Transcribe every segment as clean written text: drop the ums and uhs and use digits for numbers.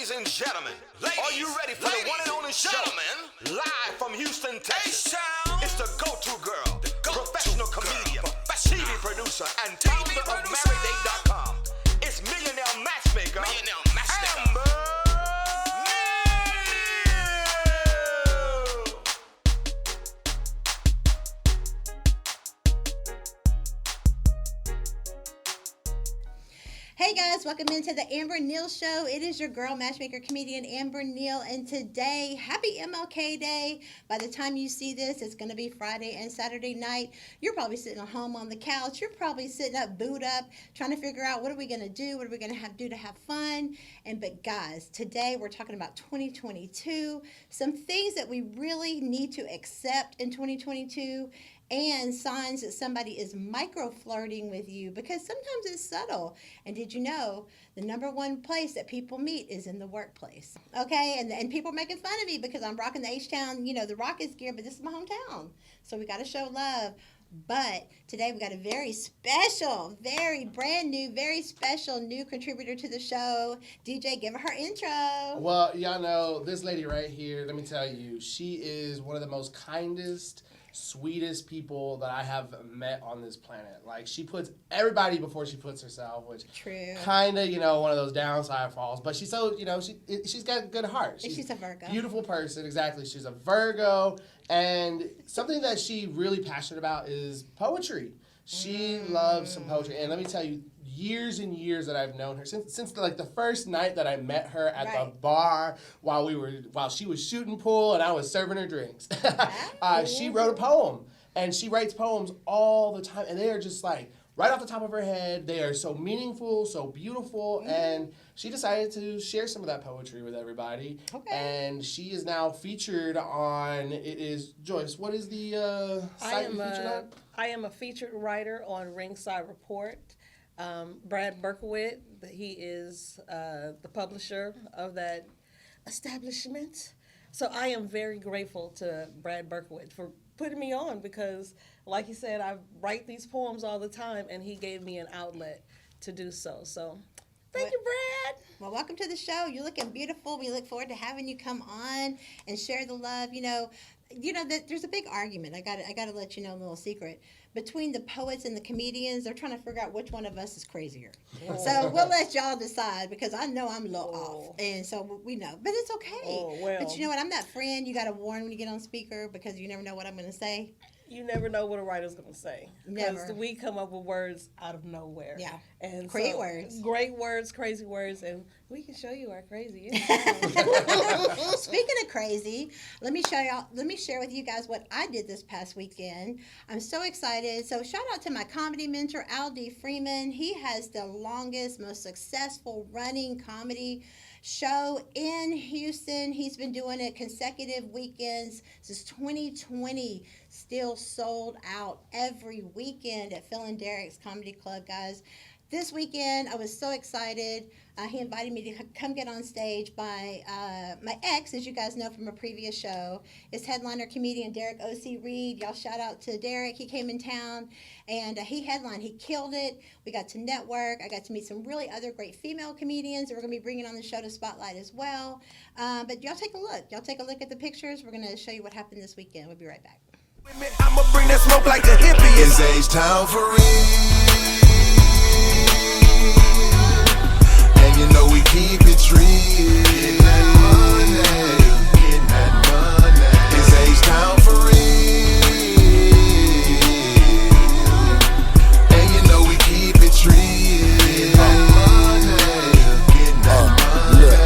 Ladies and gentlemen, are you ready for the one and only show? Live from Houston, Texas. It's the go-to girl, professional comedian, TV producer, and founder of MarriedDate.com. It's millionaire matchmaker, Amber. Hey guys, welcome into the Amber Neal Show. It is your girl, matchmaker, comedian, Amber Neal, and today, happy MLK Day. By the time you see this, it's going to be Friday and Saturday night. You're probably sitting at home on the couch. You're probably sitting up, booed up, trying to figure out what are we going to do, what are we going to do to have fun. But guys, today we're talking about 2022, some things that we really need to accept in 2022, and signs that somebody is micro-flirting with you, because sometimes it's subtle. And did you know the number one place that people meet is in the workplace? Okay, and people are making fun of me because I'm rocking the H-Town, the Rockets gear, but this is my hometown. So we got to show love. But today we got a very special, very brand new, very special new contributor to the show. DJ, give her her intro. Well, y'all know this lady right here, let me tell you, she is one of the most kindest, sweetest people that I have met on this planet. Like, she puts everybody before she puts herself, which True. Kind of, one of those downside falls. But she's so, she's got a good heart. She's a Virgo. Beautiful person, exactly. She's a Virgo. And something that she really passionate about is poetry. She loves some poetry. And let me tell you, years and years that I've known her, since the first night that I met her at the bar while she was shooting pool and I was serving her drinks. She wrote a poem, and she writes poems all the time, and they are just like right off the top of her head. They are so meaningful, so beautiful, and she decided to share some of that poetry with everybody. Okay. And she is now featured on, it is, Joyce, what is the site you featured on? I am a featured writer on Ringside Report. Brad Berkowitz, he is the publisher of that establishment. So I am very grateful to Brad Berkowitz for putting me on, because, like he said, I write these poems all the time, and he gave me an outlet to do so. So thank you, Brad. Well, welcome to the show. You're looking beautiful. We look forward to having you come on and share the love. That there's a big argument. I got to let you know a little secret. Between the poets and the comedians, they're trying to figure out which one of us is crazier. So we'll let y'all decide, because I know I'm a little off. And so we know. But it's okay. But you know what? I'm that friend you got to warn when you get on speaker, because you never know what I'm going to say. You never know what a writer's going to say. Never. Because we come up with words out of nowhere. Yeah. And great words. Great words, crazy words, and we can show you our crazy. Speaking of crazy, let me share with you guys what I did this past weekend. I'm so excited. So shout out to my comedy mentor, Al D. Freeman. He has the longest, most successful running comedy show in Houston. He's been doing it consecutive weekends since 2020, still sold out every weekend at Phil and Derek's Comedy Club, guys. This weekend, I was so excited. He invited me to come get on stage by my ex, as you guys know from a previous show. Is headliner comedian Derek O.C. Reed. Y'all shout out to Derek. He came in town, and he headlined. He killed it. We got to network. I got to meet some really other great female comedians that we're going to be bringing on the show to spotlight as well. But y'all take a look. Y'all take a look at the pictures. We're going to show you what happened this weekend. We'll be right back. I'ma bring that smoke like a hippie. It's H-Town for real. And you know we keep it real. Getting that money, getting that money. It's H-Town for real. And you know we keep it real. Getting that money, getting that money. Look,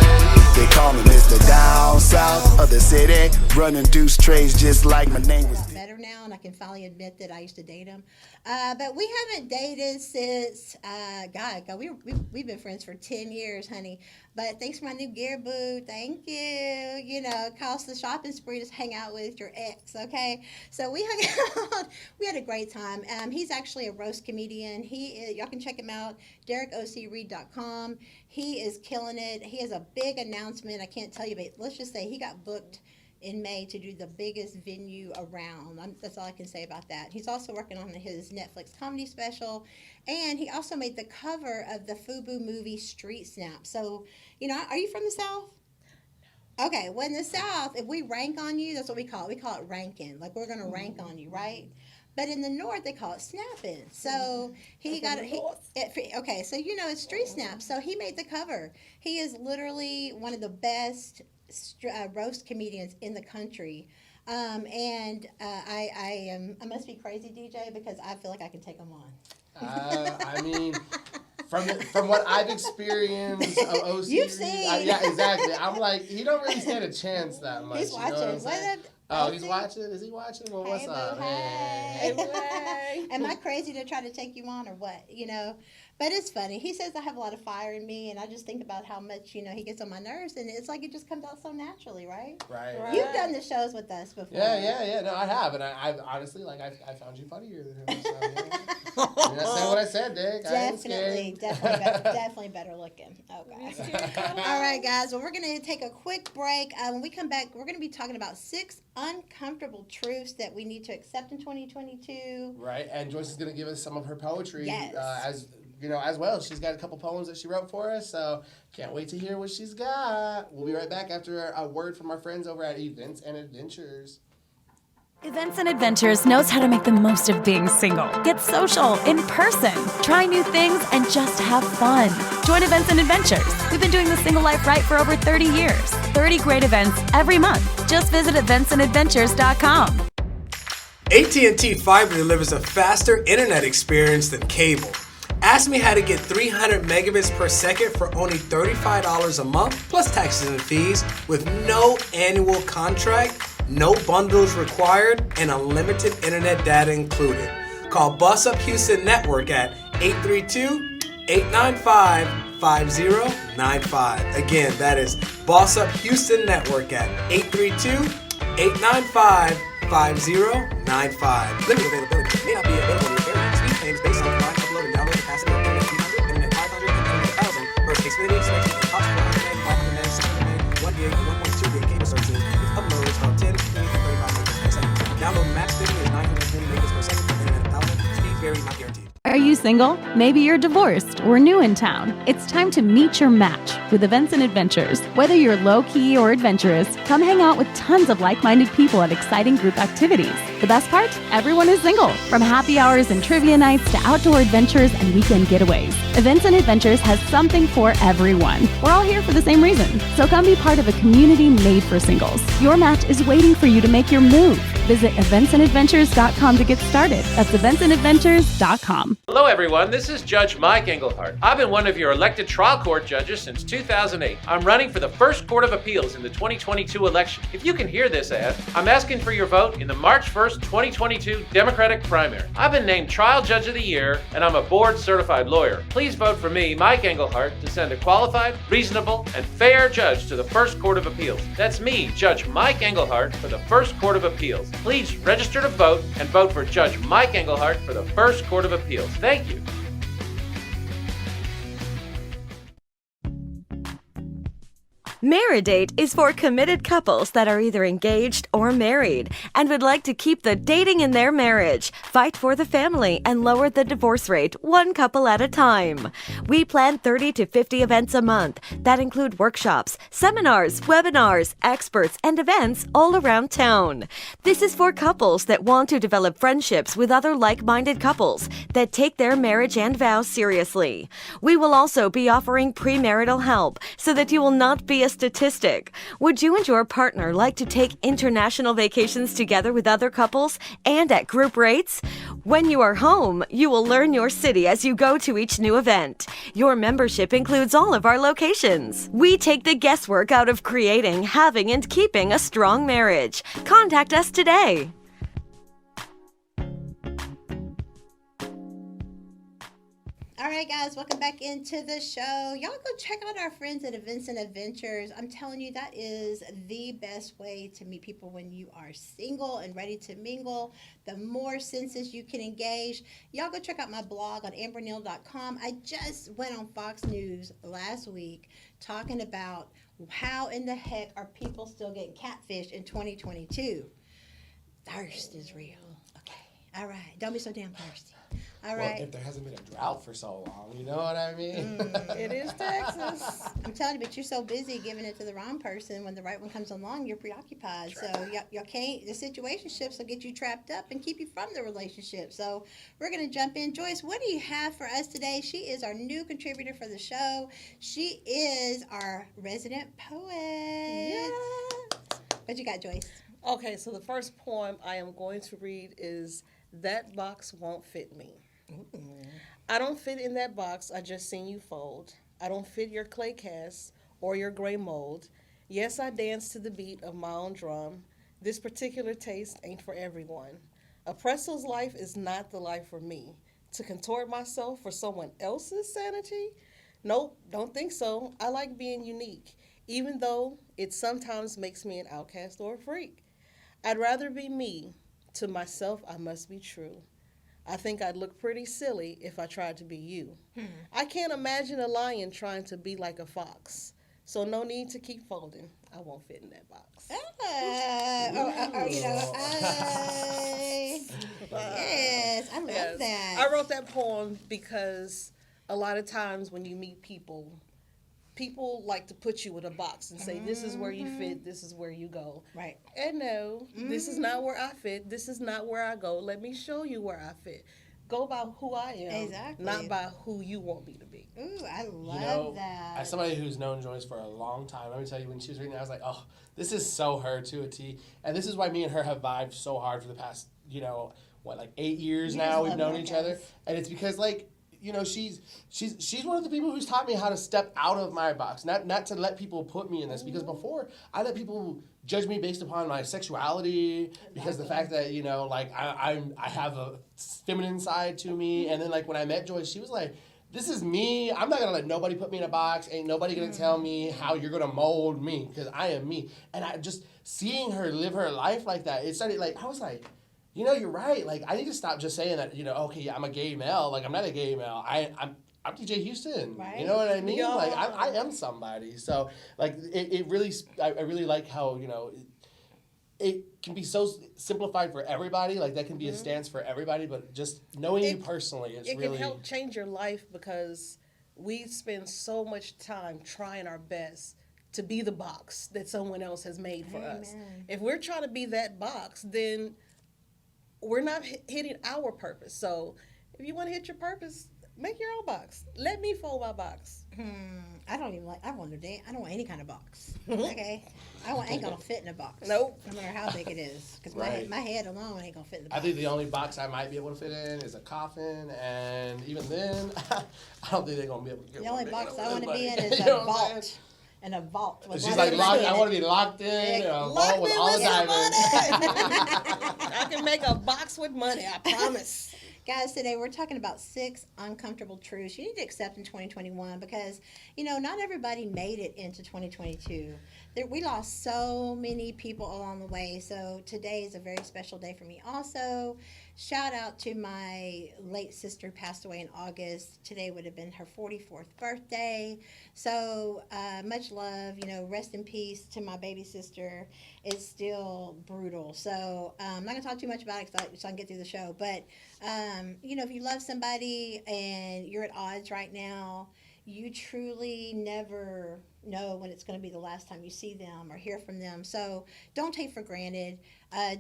they call me Mr. Down South of the city, running deuce trades just like my name was. Better now, and I can finally admit that I used to date him. But we haven't dated since, God, we've been friends for 10 years, honey. But thanks for my new gear, boo. Thank you. It costs the shopping spree to hang out with your ex, okay? So we hung out. We had a great time. He's actually a roast comedian. Y'all can check him out, DerekOCReed.com. He is killing it. He has a big announcement. I can't tell you, but let's just say he got booked in May to do the biggest venue around. That's all I can say about that. He's also working on his Netflix comedy special, and he also made the cover of the FUBU movie Street Snap. So, are you from the South? Okay, well, in the South, if we rank on you, that's what we call it. We call it ranking. Like, we're going to rank on you, right? But in the North, they call it snapping. So he got it. Okay, so it's Street Snap. So he made the cover. He is literally one of the best roast comedians in the country. I must be crazy, DJ, because I feel like I can take him on. I mean, from what I've experienced of OC, you've seen. Yeah, exactly. I'm like, he don't really stand a chance that much. He's watching. He's watching? Is he watching? Well, what's up? Hey. Am I crazy to try to take you on or what? But it's funny. He says I have a lot of fire in me, and I just think about how much, he gets on my nerves, and it's like it just comes out so naturally, right? Right. You've done the shows with us before. Yeah. No, I have, and I've honestly, I found you funnier than him. So, That's not what I said, Dick. Definitely better looking. Okay. All right, guys. Well, we're going to take a quick break. When we come back, we're going to be talking about 6 uncomfortable truths that we need to accept in 2022. Right, and Joyce is going to give us some of her poetry. Yes. As well. She's got a couple poems that she wrote for us, so can't wait to hear what she's got. We'll be right back after a word from our friends over at Events and Adventures. Events and Adventures knows how to make the most of being single. Get social, in person, try new things, and just have fun. Join Events and Adventures. We've been doing the single life right for over 30 years. 30 great events every month. Just visit eventsandadventures.com. AT&T Fiber delivers a faster internet experience than cable. Ask me how to get 300 megabits per second for only $35 a month, plus taxes and fees, with no annual contract, no bundles required, and unlimited internet data included. Call Boss Up Houston Network at 832-895-5095. Again, that is Boss Up Houston Network at 832-895-5095. Limited availability may not be available in your area. Speed claims based on combined upload and download capacity of internet 300, internet 500, and internet 1000 versus Xfinity, Spectrum, and Cox 400 meg, 500 meg, 600 meg, 1 gig, and 1.2 gig cable services with uploads of 10, 20, and 35 megabits per second. Download max speed is 920 megabits per second, internet 1000. Speed vary, not guaranteed. Are you single? Maybe you're divorced or new in town. It's time to meet your match with Events and Adventures. Whether you're low-key or adventurous, come hang out with tons of like-minded people at exciting group activities. The best part? Everyone is single. From happy hours and trivia nights to outdoor adventures and weekend getaways, Events and Adventures has something for everyone. We're all here for the same reason. So come be part of a community made for singles. Your match is waiting for you to make your move. Visit eventsandadventures.com to get started. That's eventsandadventures.com. Hello everyone, this is Judge Mike Englehart. I've been one of your elected trial court judges since 2008. I'm running for the First Court of Appeals in the 2022 election. If you can hear this ad, I'm asking for your vote in the March 1st, 2022 Democratic primary. I've been named Trial Judge of the Year, and I'm a board-certified lawyer. Please vote for me, Mike Englehart, to send a qualified, reasonable, and fair judge to the First Court of Appeals. That's me, Judge Mike Englehart, for the First Court of Appeals. Please register to vote and vote for Judge Mike Englehart for the First Court of Appeals. Thank you. Marriage is for committed couples that are either engaged or married and would like to keep the dating in their marriage, fight for the family, and lower the divorce rate one couple at a time. We plan 30 to 50 events a month that include workshops, seminars, webinars, experts, and events all around town. This is for couples that want to develop friendships with other like-minded couples that take their marriage and vows seriously. We will also be offering premarital help so that you will not be a statistic. Would you and your partner like to take international vacations together with other couples and at group rates? When you are home, you will learn your city as you go to each new event. Your membership includes all of our locations. We take the guesswork out of creating, having, and keeping a strong marriage. Contact us today. All right, guys, welcome back into the show. Y'all go check out our friends at Events and Adventures. I'm telling you, that is the best way to meet people when you are single and ready to mingle. The more senses you can engage. Y'all go check out my blog on amberneal.com. I just went on Fox News last week talking about how in the heck are people still getting catfished in 2022. Thirst is real. Okay. All right. Don't be so damn thirsty. All right. Well, if there hasn't been a drought for so long, you know what I mean? It is Texas. I'm telling you, but you're so busy giving it to the wrong person. When the right one comes along, you're preoccupied. So y'all can't. The situationships will get you trapped up and keep you from the relationship. So we're gonna jump in. Joyce, what do you have for us today? She is our new contributor for the show. She is our resident poet. Yeah. What you got, Joyce? Okay, so the first poem I am going to read is That Box Won't Fit Me. I don't fit in that box I just seen you fold. I don't fit your clay cast or your gray mold. Yes, I dance to the beat of my own drum. This particular taste ain't for everyone. A pretzel's life is not the life for me. To contort myself for someone else's sanity? Nope, don't think so. I like being unique, even though it sometimes makes me an outcast or a freak. I'd rather be me. To myself, I must be true. I think I'd look pretty silly if I tried to be you. I can't imagine a lion trying to be like a fox. So no need to keep folding. I won't fit in that box. Yes, I love that. I wrote that poem because a lot of times when you meet people like to put you in a box and say, this is where you fit, this is where you go. Right. And no, this is not where I fit, this is not where I go. Let me show you where I fit. Go by who I am, Exactly. not by who you want me to be. Ooh, I love that. As somebody who's known Joyce for a long time, let me tell you, when she was reading it, I was like, oh, this is so her to a T. And this is why me and her have vibed so hard for the past, 8 years now we've known each other. And it's because, she's one of the people who's taught me how to step out of my box, not to let people put me in this, because before I let people judge me based upon my sexuality, because the fact that I have a feminine side to me, and then when I met Joyce, she was like, this is me. I'm not gonna let nobody put me in a box. Ain't nobody gonna tell me how you're gonna mold me, because I am me. And I just seeing her live her life like that, it started I was like, you're right. I need to stop just saying that, okay, yeah, I'm a gay male. I'm not a gay male. I'm DJ Houston. Right. You know what I mean? Yeah. I am somebody. So, it really, I really like how, it can be so simplified for everybody. That can be a stance for everybody, but just knowing you personally, it can help change your life, because we spend so much time trying our best to be the box that someone else has made for us. If we're trying to be that box, then we're not hitting our purpose. So if you want to hit your purpose, make your own box. Let me fold my box. I don't want any kind of box. Okay? Ain't gonna fit in a box. Nope. No matter how big it is. Because Right. my head alone ain't gonna fit in the box. I think the only box I might be able to fit in is a coffin, and even then, I don't think they're gonna be able to get The one only big box enough I for want to be in everybody. is You know a what I'm vault. saying? In a vault. With She's one like, of I them want to be locked in a Lock vault me with all the with some diamonds. I can make a box with money, I promise. Guys, today we're talking about 6 uncomfortable truths you need to accept in 2021, because, not everybody made it into 2022. We lost so many people along the way, so today is a very special day for me also. Shout out to my late sister, passed away in August. Today would have been her 44th birthday. So much love, rest in peace to my baby sister. It's still brutal. So I'm not going to talk too much about it so I can get through the show. But, if you love somebody and you're at odds right now, you truly never know when it's going to be the last time you see them or hear from them. So don't take for granted.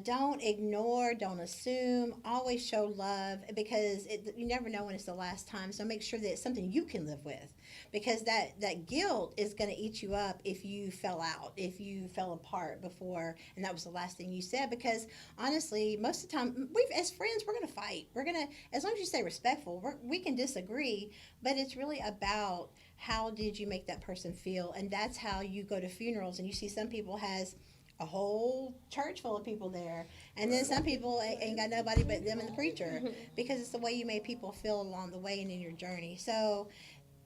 Don't ignore. Don't assume. Always show love, because you never know when it's the last time. So make sure that it's something you can live with, because that guilt is going to eat you up if you fell out, if you fell apart before, and that was the last thing you said. Because honestly, most of the time, as friends, we're going to fight. As long as you stay respectful, we can disagree, but it's really about how did you make that person feel. And that's how you go to funerals and you see some people has a whole church full of people there. And then some people ain't got nobody but them and the preacher, because it's the way you made people feel along the way and in your journey. So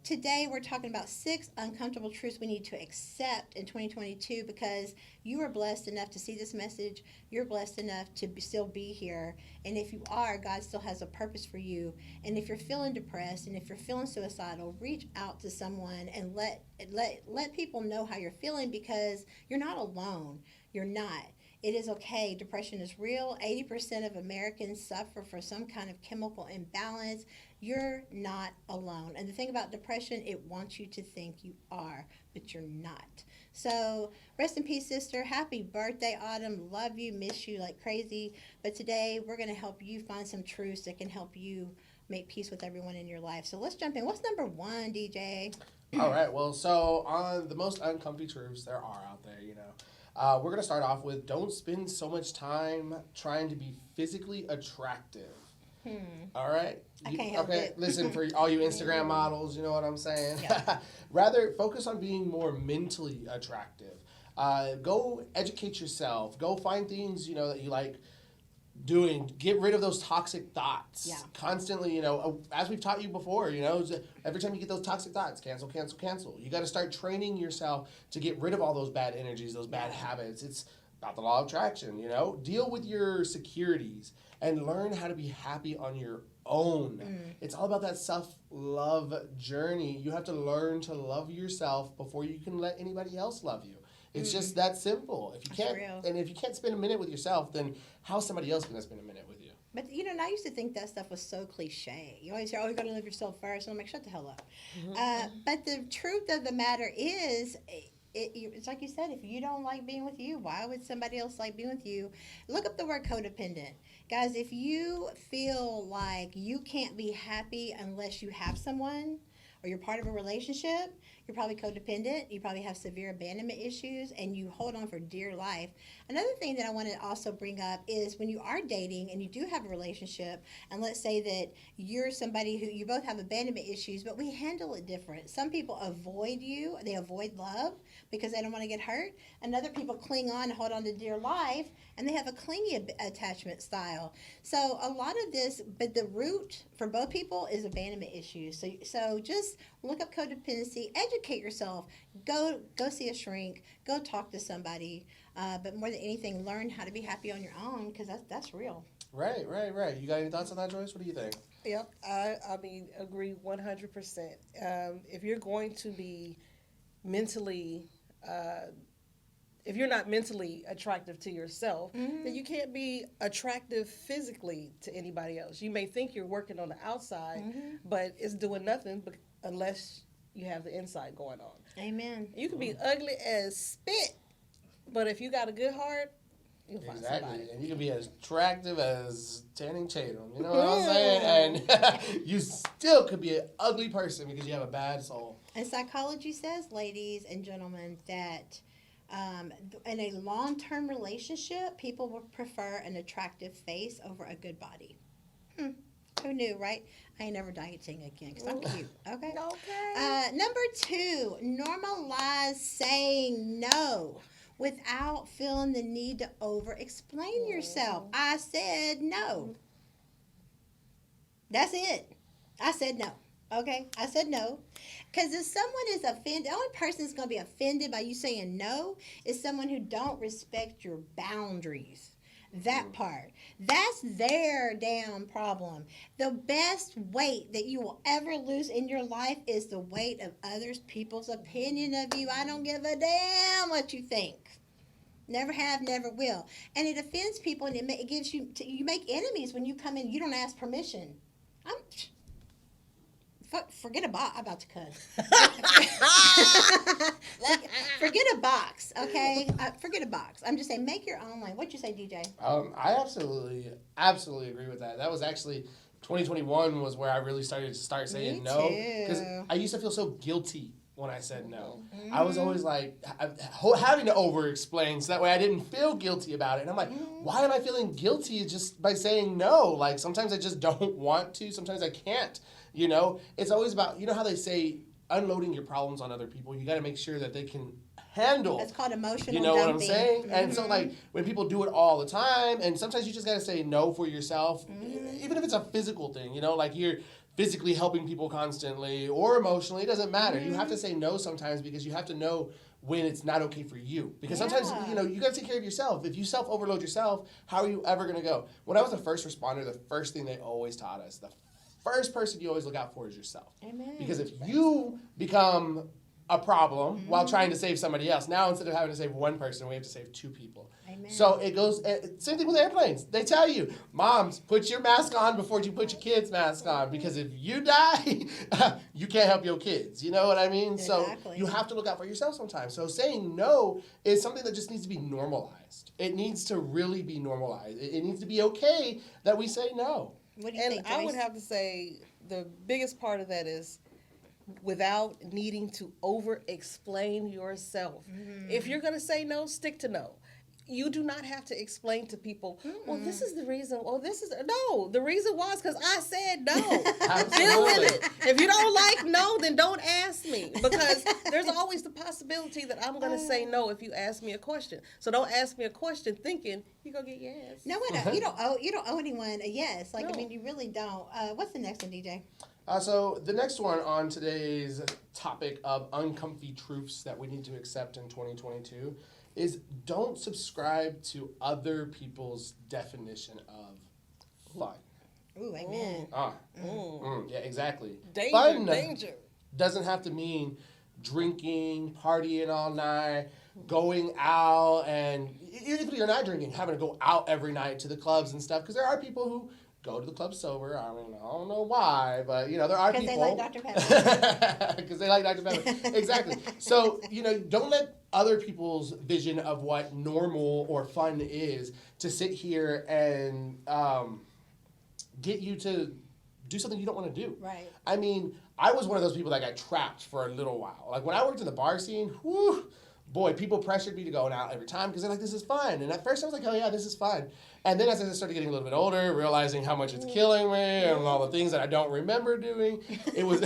today we're talking about 6 uncomfortable truths we need to accept in 2022, because you are blessed enough to see this message. You're blessed enough to still be here. And if you are, God still has a purpose for you. And if you're feeling depressed and if you're feeling suicidal, reach out to someone and let people know how you're feeling, because you're not alone. You're not. It is okay. Depression is real. 80% of Americans suffer from some kind of chemical imbalance. You're not alone. And the thing about depression, it wants you to think you are, but you're not. So rest in peace, sister. Happy birthday, Autumn. Love you, miss you like crazy. But today we're going to help you find some truths that can help you make peace with everyone in your life. So let's jump in. What's number 1, DJ? All right. Well, so on the most uncomfy truths there are out there, we're going to start off with, don't spend so much time trying to be physically attractive. All right? I can't help it. Listen, for all you Instagram models, you know what I'm saying? Yeah. Rather, focus on being more mentally attractive. Go educate yourself. Go find things, that you like doing. Get rid of those toxic thoughts. Yeah. Constantly, as we've taught you before, every time you get those toxic thoughts, cancel, cancel, cancel. You got to start training yourself to get rid of all those bad energies, those bad habits. It's about the law of attraction, Deal with your securities and learn how to be happy on your own. It's all about that self-love journey. You have to learn to love yourself before you can let anybody else love you. It's just that simple. If you can't spend a minute with yourself, then how's somebody else going to spend a minute with you? But, I used to think that stuff was so cliche. You always hear, you got to love yourself first. And I'm like, shut the hell up. But the truth of the matter is, it's like you said, if you don't like being with you, why would somebody else like being with you? Look up the word codependent. Guys, if you feel like you can't be happy unless you have someone, or you're part of a relationship, you're probably codependent, you probably have severe abandonment issues, and you hold on for dear life. Another thing that I want to also bring up is when you are dating and you do have a relationship, and let's say that you're somebody who you both have abandonment issues, but we handle it different. Some people avoid you, they avoid love because they don't want to get hurt, and other people cling on and hold on to dear life, and they have a clingy attachment style. So a lot of this, but the root for both people is abandonment issues. So just look up codependency, educate yourself, go see a shrink, go talk to somebody, but more than anything, learn how to be happy on your own, because that's real. Right. You got any thoughts on that, Joyce? What do you think? Yep, I agree 100%. If you're going to be mentally, if you're not mentally attractive to yourself, then you can't be attractive physically to anybody else. You may think you're working on the outside, but it's doing nothing unless you have the inside going on. Amen. You can be ugly as spit, but if you got a good heart, you'll find somebody. And you can be as attractive as Channing Tatum, you know what I'm saying? And you still could be an ugly person because you have a bad soul. And psychology says, ladies and gentlemen, that in a long-term relationship, people will prefer an attractive face over a good body. Who knew, right? I ain't never dieting again because I'm cute. Okay? Okay. Number 2, normalize saying no without feeling the need to over-explain yourself. I said no. That's it. I said no. Okay? I said no. Because if someone is offended, the only person that's going to be offended by you saying no is someone who don't respect your boundaries. That part. That's their damn problem. The best weight that you will ever lose in your life is the weight of others people's opinion of you. I don't give a damn what you think. Never have, never will. And it offends people, and it gives you, you make enemies when you come in. You don't ask permission. Forget a box. I'm about to cuss. Forget a box, okay? Forget a box. I'm just saying, make your own lane. What'd you say, DJ? I absolutely agree with that. That was actually 2021 was where I really started to saying no, because I used to feel so guilty when I said no. I was always like having to over-explain so that way I didn't feel guilty about it. And I'm like, why am I feeling guilty just by saying no? Like, sometimes I just don't want to. Sometimes I can't. It's always about, how they say unloading your problems on other people. You got to make sure that they can handle. It's called emotional You know dumping. what I'm saying? And so, like, when people do it all the time, and sometimes you just got to say no for yourself, even if it's a physical thing, you know, like you're physically helping people constantly or emotionally, it doesn't matter. You have to say no sometimes because you have to know when it's not okay for you. Because sometimes, you know, you got to take care of yourself. If you self-overload yourself, how are you ever going to go? When I was a first responder, the first thing they always taught us, the first person you always look out for is yourself. Amen. Because if you become a problem while trying to save somebody else, now instead of having to save one person, we have to save two people. Amen. So it goes, same thing with airplanes. They tell you, moms, put your mask on before you put your kids' mask on, because if you die, you can't help your kids. You know what I mean? Exactly. So you have to look out for yourself sometimes. So saying no is something that just needs to be normalized. It needs to really be normalized. It needs to be okay that we say no. What do you And think, I would Joyce? have to say the biggest part of that is without needing to over-explain yourself. If you're going to say no, stick to no. You do not have to explain to people, well, this is the reason, or this is, no, the reason was because I said no. Deal with it. If you don't like no, then don't ask me, because there's always the possibility that I'm going to say no if you ask me a question. So don't ask me a question thinking you're going to get yes. No, you don't owe anyone a yes. Like, No. I mean, you really don't. What's the next one, DJ? So the next one on today's topic of uncomfy truths that we need to accept in 2022 is don't subscribe to other people's definition of fun. Ooh, amen. Yeah, exactly. Danger, Fun danger. doesn't have to mean drinking, partying all night, going out, and even if you're not drinking, having to go out every night to the clubs and stuff, because there are people who go to the club sober. I mean, I don't know why, but, you know, there are people. Because they like Dr. Pepper. Because they like Dr. Pepper. Exactly. So, you know, don't let other people's vision of what normal or fun is to sit here and get you to do something you don't want to do. Right. I mean, I was one of those people that got trapped for a little while. Like, when I worked in the bar scene, whew, boy, people pressured me to go out every time because they're like, this is fun. And at first I was like, oh yeah, this is fun. And then as I started getting a little bit older, realizing how much it's killing me and all the things that I don't remember doing, it was,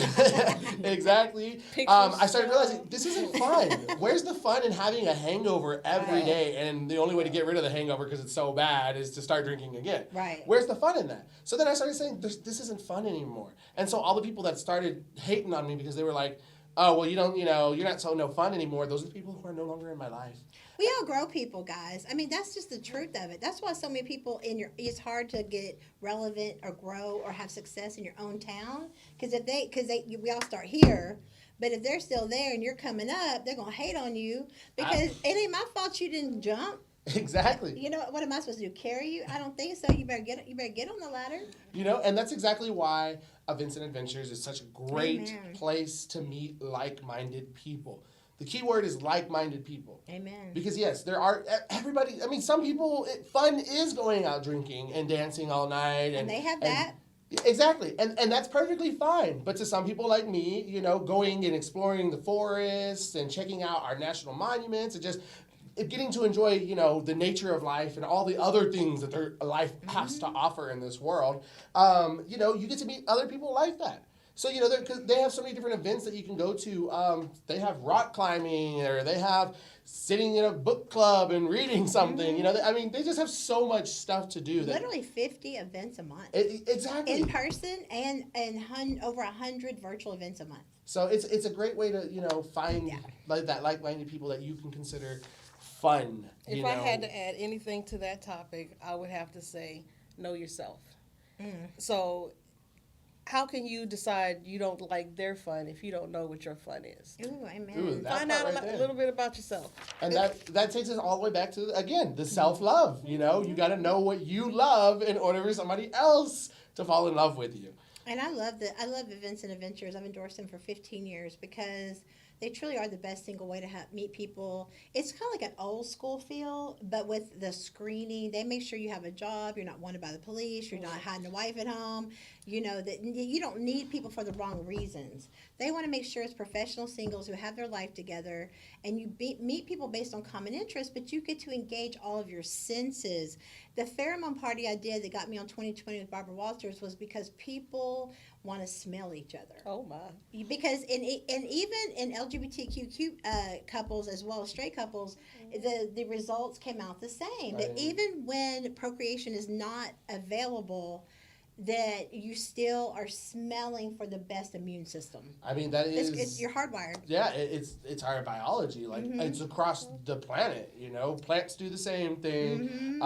exactly. I started realizing this isn't fun. Where's the fun in having a hangover every day? And the only way to get rid of the hangover because it's so bad is to start drinking again. Right. Where's the fun in that? So then I started saying, this isn't fun anymore. And so all the people that started hating on me because they were like, oh, well, you're not so no fun anymore. Those are the people who are no longer in my life. We all grow people, guys. I mean, that's just the truth of it. That's why so many people it's hard to get relevant or grow or have success in your own town. Because we all start here. But if they're still there and you're coming up, they're going to hate on you because it ain't my fault you didn't jump. Exactly. You know, what am I supposed to do? Carry you? I don't think so. You better get on the ladder. You know, and that's exactly why Events and Adventures is such a great Amen. place to meet like-minded people. The key word is like-minded people. Amen. Because yes, there are everybody. I mean, some people fun is going out drinking and dancing all night, And they have that. Exactly, and that's perfectly fine. But to some people like me, you know, going and exploring the forests and checking out our national monuments and just getting to enjoy, you know, the nature of life and all the other things that their life has to offer in this world, you know, you get to meet other people like that. So, you know, because they have so many different events that you can go to. They have rock climbing, or they have sitting in a book club and reading something. You know, they just have so much stuff to do. Literally 50 events a month. Exactly. In person and over 100 virtual events a month. So it's a great way to, you know, find like-minded people that you can consider fun. If I had to add anything to that topic, I would have to say, know yourself. So how can you decide you don't like their fun if you don't know what your fun is? Ooh, amen. Ooh, that Find part out right a there. little bit about yourself. And that takes us all the way back to, again, the self-love. You know, you got to know what you love in order for somebody else to fall in love with you. And I love Events and Adventures. I've endorsed them for 15 years because they truly are the best single way to meet people. It's kind of like an old school feel, but with the screening, they make sure you have a job, you're not wanted by the police, you're not hiding a wife at home, you know, that you don't need people for the wrong reasons. They want to make sure it's professional singles who have their life together, and you meet people based on common interests, but you get to engage all of your senses. The pheromone party I did that got me on 2020 with Barbara Walters was because people want to smell each other. Oh my. Because and even in LGBTQ couples as well as straight couples, the results came out the same. That even when procreation is not available, that you still are smelling for the best immune system. I mean, that is you're hardwired. Yeah, it's our biology. Like it's across the planet. You know, plants do the same thing.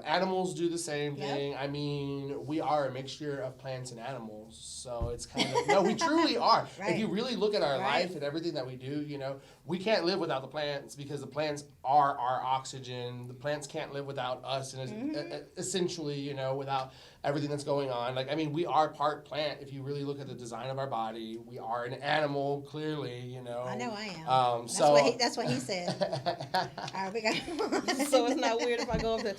Animals do the same thing. I mean, we are a mixture of plants and animals. So it's kind of no, we truly are. If you really look at our life and everything that we do, you know, we can't live without the plants because the plants are our oxygen. The plants can't live without us, and essentially, you know, without everything that's going on. Like, I mean, we are part plant. If you really look at the design of our body, we are an animal. Clearly, you know. I know I am. That's what he said. All right, we got. So it's not weird if I go up there.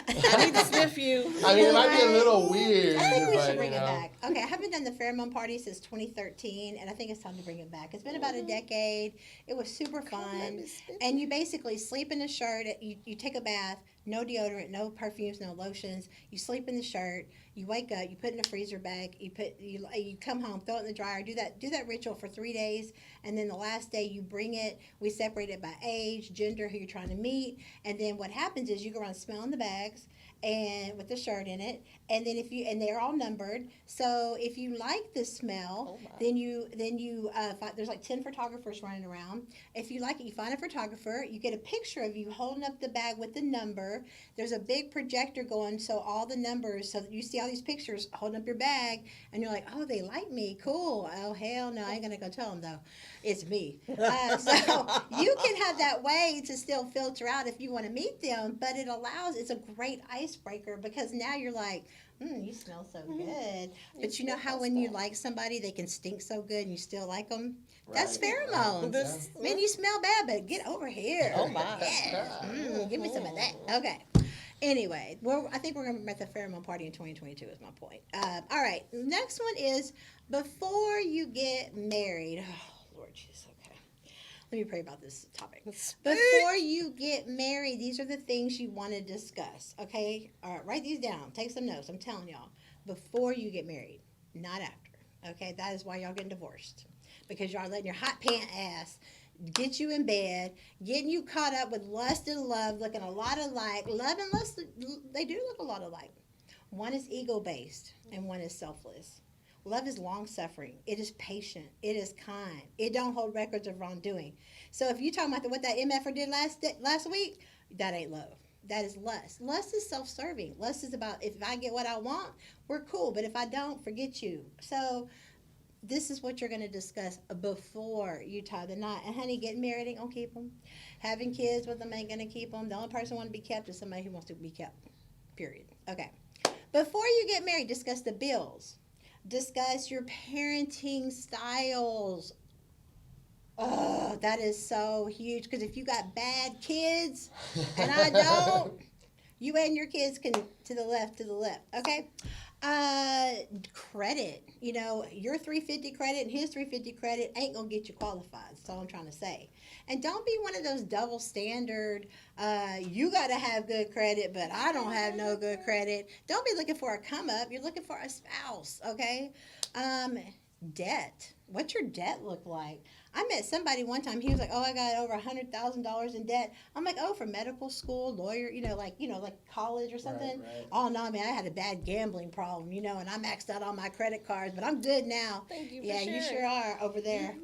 I need to sniff you. I mean, it might be a little weird. I think we but, should bring you know. it back. Okay, I haven't done the pheromone party since 2013, and I think it's time to bring it back. It's been about a decade. It was super fun, and you basically sleep in a shirt. You take a bath. No deodorant, no perfumes, no lotions. You sleep in the shirt. You wake up. You put it in a freezer bag. You come home, throw it in the dryer. Do that ritual for 3 days, and then the last day you bring it. We separate it by age, gender, who you're trying to meet, and then what happens is you go around smelling the bags and with the shirt in it, and then and they're all numbered. So if you like the smell, then you there's like 10 photographers running around. If you like it, you find a photographer. You get a picture of you holding up the bag with the number. There's a big projector going, so all the numbers, so you see all these pictures holding up your bag, and you're like, oh, they like me, cool. Oh hell no, I ain't gonna go tell them though. It's me. So you can have that way to still filter out if you want to meet them, but it's a great icebreaker because now you're like, you smell so good. But you know how when you like somebody, they can stink so good and you still like them? That's pheromones. Man, you smell bad, but get over here. Oh my. Yeah. Give me some of that. Okay. Anyway, I think we're going to be at the pheromone party in 2022 is my point. All right. Next one is before you get married. Oh, Lord Jesus. Okay. Let me pray about this topic. Before you get married, these are the things you want to discuss. Okay? All right. Write these down. Take some notes. I'm telling y'all. Before you get married, not after. Okay? That is why y'all getting divorced. Because y'all letting your hot pant ass get you in bed, getting you caught up with lust and love, looking a lot alike. Love and lust, they do look a lot alike. One is ego-based and one is selfless. Love is long-suffering. It is patient. It is kind. It don't hold records of wrongdoing. So if you're talking about what that MFer did last week, that ain't love. That is lust. Lust is self-serving. Lust is about if I get what I want, we're cool. But if I don't, forget you. So this is what you're going to discuss before you tie the knot. And honey, getting married ain't going to keep them. Having kids with them ain't going to keep them. The only person who wants to be kept is somebody who wants to be kept. Period. Okay. Before you get married, discuss the bills. Discuss your parenting styles. Oh, that is so huge. Because if you got bad kids, and I don't, you and your kids can to the left. Okay? Credit. You know, your 350 credit and his 350 credit ain't gonna get you qualified. That's all I'm trying to say. And don't be one of those double standard, you gotta have good credit, but I don't have no good credit. Don't be looking for a come up. You're looking for a spouse, okay? Debt. What's your debt look like? I met somebody one time. He was like, "Oh, I got over $100,000 in debt." I'm like, "Oh, for medical school, lawyer, like college or something." Right. Oh no, man, I had a bad gambling problem, and I maxed out all my credit cards, but I'm good now. Thank you. Yeah, you sure are over there.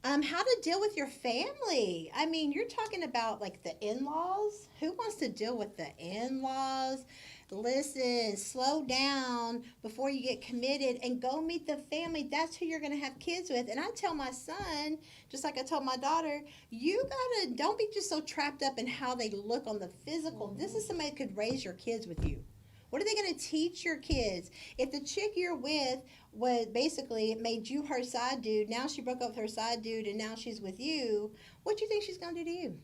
How to deal with your family? I mean, you're talking about like the in-laws. Who wants to deal with the in-laws? Listen, slow down before you get committed and go meet the family. That's who you're going to have kids with. And I tell my son, just like I told my daughter, don't be just so trapped up in how they look on the physical. This is somebody that could raise your kids with you. What are they going to teach your kids? If the chick you're with was basically made you her side dude, now she broke up with her side dude and now she's with you, what do you think she's going to do to you?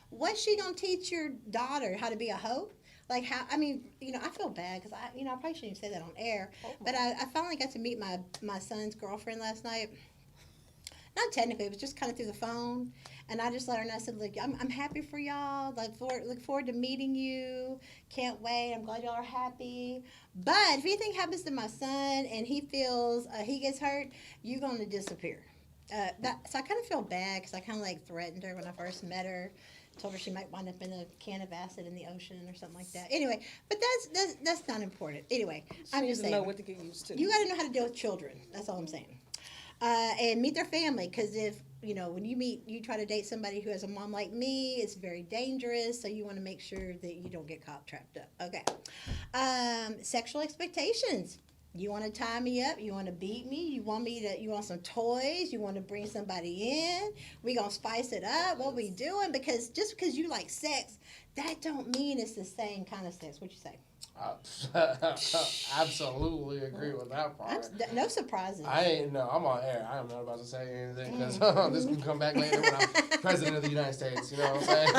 What's she going to teach your daughter? How to be a hoe? Like how, I feel bad because I probably shouldn't even say that on air, but I finally got to meet my son's girlfriend last night. Not technically, it was just kind of through the phone. And I just let her know, I said, look, I'm happy for y'all. Look forward to meeting you. Can't wait. I'm glad y'all are happy. But if anything happens to my son and he feels he gets hurt, you're going to disappear. So I kind of feel bad because I kind of like threatened her when I first met her. Told her she might wind up in a can of acid in the ocean or something like that. Anyway, but that's not important. Anyway, I'm just saying. Know what to get used to. You got to know how to deal with children. That's all I'm saying. And meet their family, because if when you try to date somebody who has a mom like me, it's very dangerous. So you want to make sure that you don't get caught trapped up. Okay. Sexual expectations. You want to tie me up? You want to beat me? You want some toys? You want to bring somebody in? We gonna spice it up? What we doing? Because just because you like sex, that don't mean it's the same kind of sex. What you say? Absolutely agree with that part. No surprises. I'm on air. I am not about to say anything because this can come back later when I'm president of the United States. You know what I'm saying?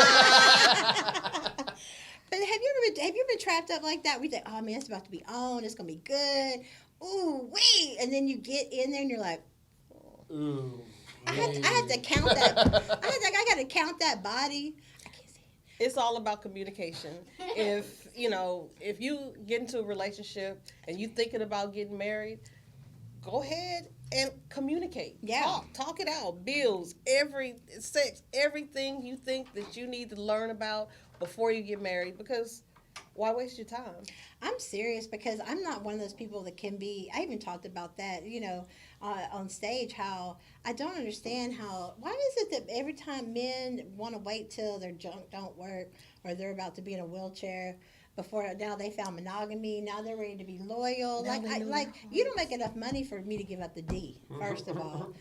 But have you ever been trapped up like that? We think, oh man, it's about to be on. It's gonna be good. Ooh wee, and then you get in there and you're like, ooh. I had to count that. I got to count that body. I can't see it. It's all about communication. If you get into a relationship and you thinking about getting married, go ahead and communicate. Yeah. Talk it out. Bills, sex, everything you think that you need to learn about before you get married, because why waste your time? I'm serious, because I'm not one of those people that can be. I even talked about that, on stage. How I don't understand why is it that every time men want to wait till their junk don't work or they're about to be in a wheelchair before now they found monogamy, now they're ready to be loyal. You don't make enough money for me to give up the D, first of all.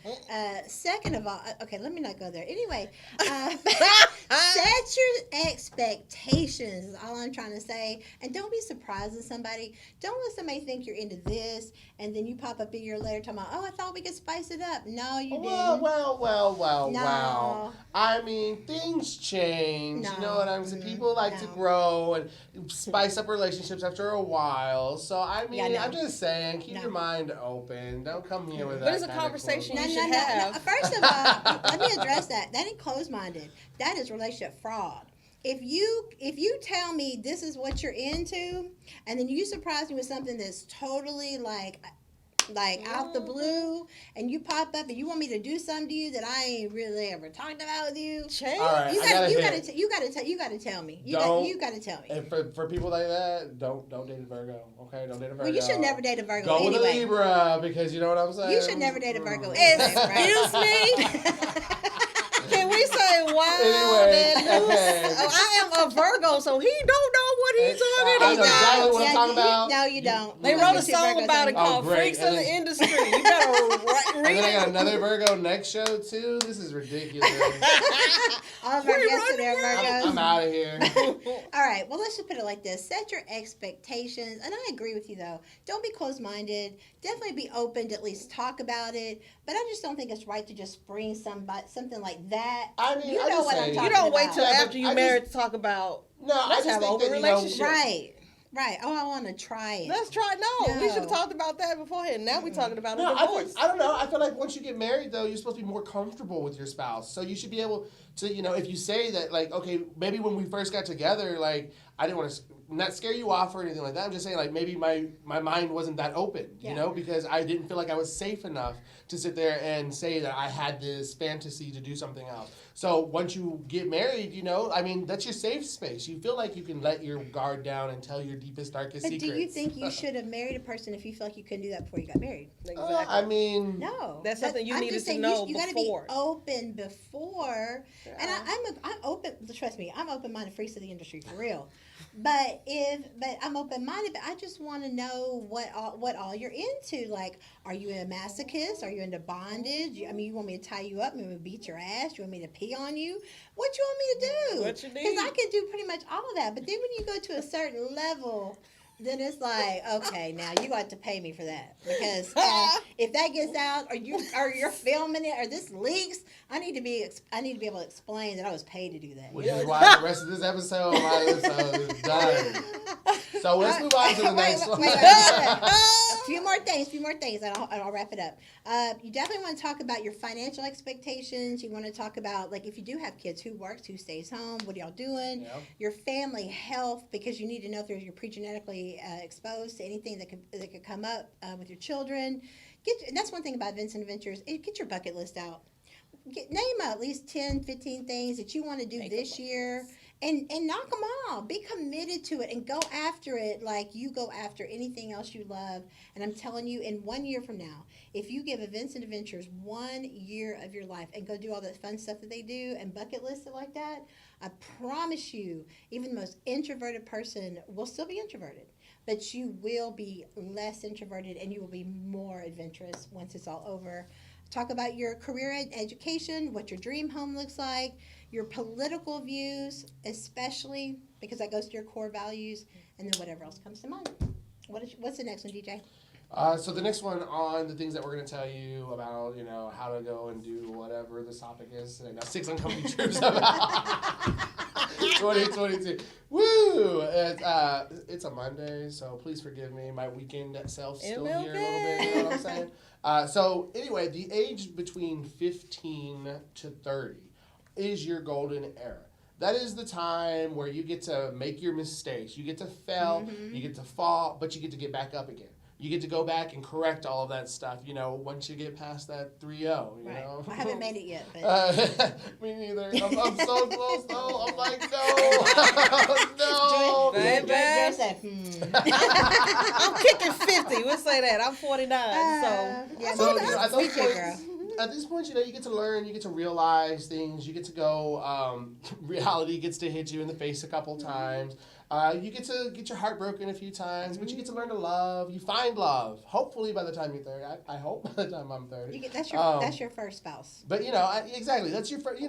Second of all, okay, let me not go there. Anyway, set your expectations is all I'm trying to say. And don't be surprising somebody. Don't let somebody think you're into this and then you pop up a year later talking about, I thought we could spice it up. No, you didn't. Well. No. I mean, things change. No. You know what I'm saying? People like to grow and spice up relationships after a while. So, I mean, I'm just saying, keep your mind open. Don't come here with that. But it's a conversation you should have. No. First of all, let me address that. That ain't closed-minded. That is relationship fraud. If you tell me this is what you're into, and then you surprise me with something that's totally like out the blue, and you pop up and you want me to do something to you that I ain't really ever talked about with you. Change. All right, you gotta tell me. You gotta tell me. And for people like that, don't date a Virgo. Okay, don't date a Virgo. Well, you should never date a Virgo. Go anyway. with a Libra, because you know what I'm saying. You should never date a Virgo. Anyway, Excuse me. Can we say wow? Anyway, I am a Virgo, so he don't know what he's talking I know about. exactly what I'm talking about. No, you don't. They wrote a song about it called Freaks of the Industry. You better And read then I it. got another Virgo next show too. This is ridiculous. All of our guests today are Virgos. I'm out of here. All right, well, let's just put it like this. Set your expectations. And I agree with you, though. Don't be closed-minded. Definitely be open to at least talk about it. But I just don't think it's right to just bring something like that. I mean, you know what I'm talking about. You don't wait till after you I married to talk about, let's have an open relationship. Right. Oh, I want to try it. Let's try it. No, we should have talked about that beforehand. Now we're talking about a divorce. I don't know. I feel like once you get married, though, you're supposed to be more comfortable with your spouse. So you should be able to, if you say that, like, okay, maybe when we first got together, like, I didn't want to not scare you off or anything like that. I'm just saying, like, maybe my mind wasn't that open, because I didn't feel like I was safe enough to sit there and say that I had this fantasy to do something else. So once you get married, I mean, that's your safe space. You feel like you can let your guard down and tell your deepest, darkest secrets. Do you think you should have married a person if you feel like you couldn't do that before you got married? Exactly. I mean... No. That's something you needed to know before. You got to be open before. Yeah. And I'm open. Trust me, I'm open-minded, freaks of the industry, for real. But I'm open-minded, but I just want to know what all you're into. Like, are you a masochist? Are you into bondage? I mean, you want me to tie you up? You want me to beat your ass? You want me to pee on you? What you want me to do? What you need? Because I can do pretty much all of that. But then when you go to a certain level, then it's like, okay, now you got to pay me for that, because if that gets out, or you're filming it, or this leaks, I need to be able to explain that I was paid to do that. Which is why the rest of this episode is done. So let's move on to the next one. few more things, and I'll wrap it up. You definitely want to talk about your financial expectations. You want to talk about, like, if you do have kids, who works, who stays home, what are y'all doing? Yep. Your family health, because you need to know if you're pre-genetically exposed to anything that could come up with your children. And that's one thing about Events and Adventures. Get your bucket list out. Name at least 10, 15 things that you want to do this year. And knock them off. Be committed to it and go after it like you go after anything else you love. And I'm telling you, in 1 year from now, if you give Events and Adventures 1 year of your life and go do all that fun stuff that they do and bucket list it like that, I promise you, even the most introverted person will still be introverted. But you will be less introverted and you will be more adventurous once it's all over. Talk about your career education, what your dream home looks like, your political views, especially because that goes to your core values, and then whatever else comes to mind. What's the next one, DJ? So the next one on the things that we're going to tell you about, how to go and do whatever this topic is today. Now, 6 uncomfy truths about 2022. Woo! It's a Monday, so please forgive me. My weekend self's still here a little bit, you know what I'm saying? So anyway, the age between 15 to 30 is your golden era. That is the time where you get to make your mistakes. You get to fail, you get to fall, but you get to get back up again. You get to go back and correct all of that stuff, once you get past that 3-0, you know? I haven't made it yet, but... Me neither. I'm so close, though. I'm like, no. Joy said, I'm kicking 50. We'll say that. I'm 49, At this point, you get to learn, you get to realize things, you get to go, reality gets to hit you in the face a couple times. You get to get your heart broken a few times, but you get to learn to love. You find love. Hopefully by the time you're 30. I hope by the time I'm 30. That's your first spouse. But exactly. That's your first.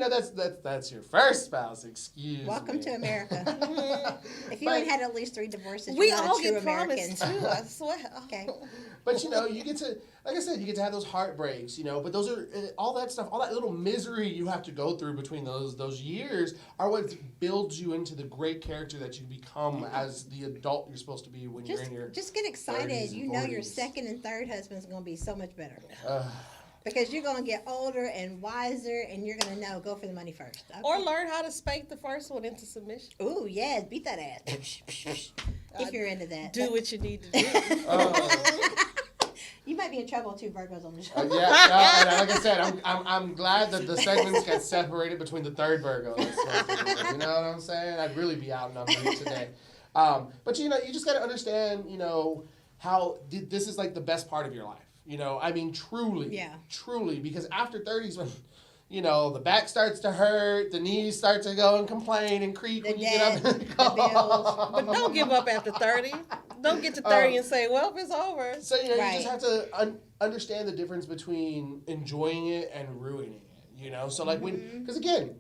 That's your first spouse. Excuse me. Welcome to America. If you ain't had at least 3 divorces, we you're not all a true get American. promised too. I swear. Okay. But you get to, like I said, you get to have those heartbreaks, but those are all that stuff, all that little misery you have to go through between those years are what builds you into the great character that you become as the adult you're supposed to be when you're in your Just get excited. You know your second and third husband's going to be so much better. Because you're going to get older and wiser, and you're going to know, go for the money first. Okay. Or learn how to spank the first one into submission. Ooh, yes, beat that ass. If you're into that. Do what you need to do. You might be in trouble too, Virgos on the show. And like I said, I'm glad that the segments got separated between the third Virgo. You know what I'm saying? I'd really be outnumbered today. But you just got to understand, how this is like the best part of your life. I mean, truly, because after 30s when, the back starts to hurt, the knees start to go and complain and creak when you get up and go. But don't give up after 30. Don't get to 30 and say, well, it's over. So, you just have to understand the difference between enjoying it and ruining it, So, like, because again,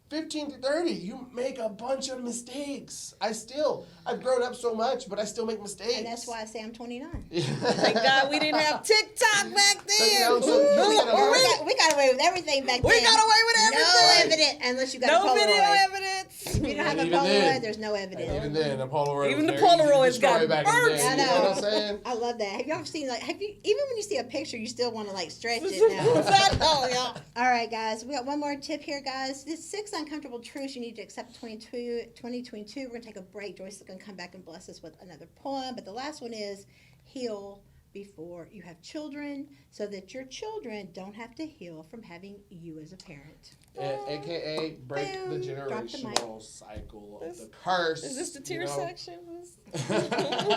15 to 30, you make a bunch of mistakes. I've grown up so much, but I still make mistakes. And that's why I say I'm 29. Thank God we didn't have TikTok back then. We got away with everything back then. We got away with everything. No evidence, unless you got a Polaroid. No video evidence. If you don't have a Polaroid, there's no evidence. Even then, a Polaroid. Even the Polaroids got back burnt. in the day. You know what I'm saying? I love that. Have you ever seen, even when you see a picture, you still want to, stretch it now. All right, guys. We got one more tip here, guys. This 6 uncomfortable truths you need to accept 2022. We're going to take a break. Joyce is going to come back and bless us with another poem. But the last one is heal before you have children so that your children don't have to heal from having you as a parent. AKA break the generational cycle of the curse. Is this the tear section?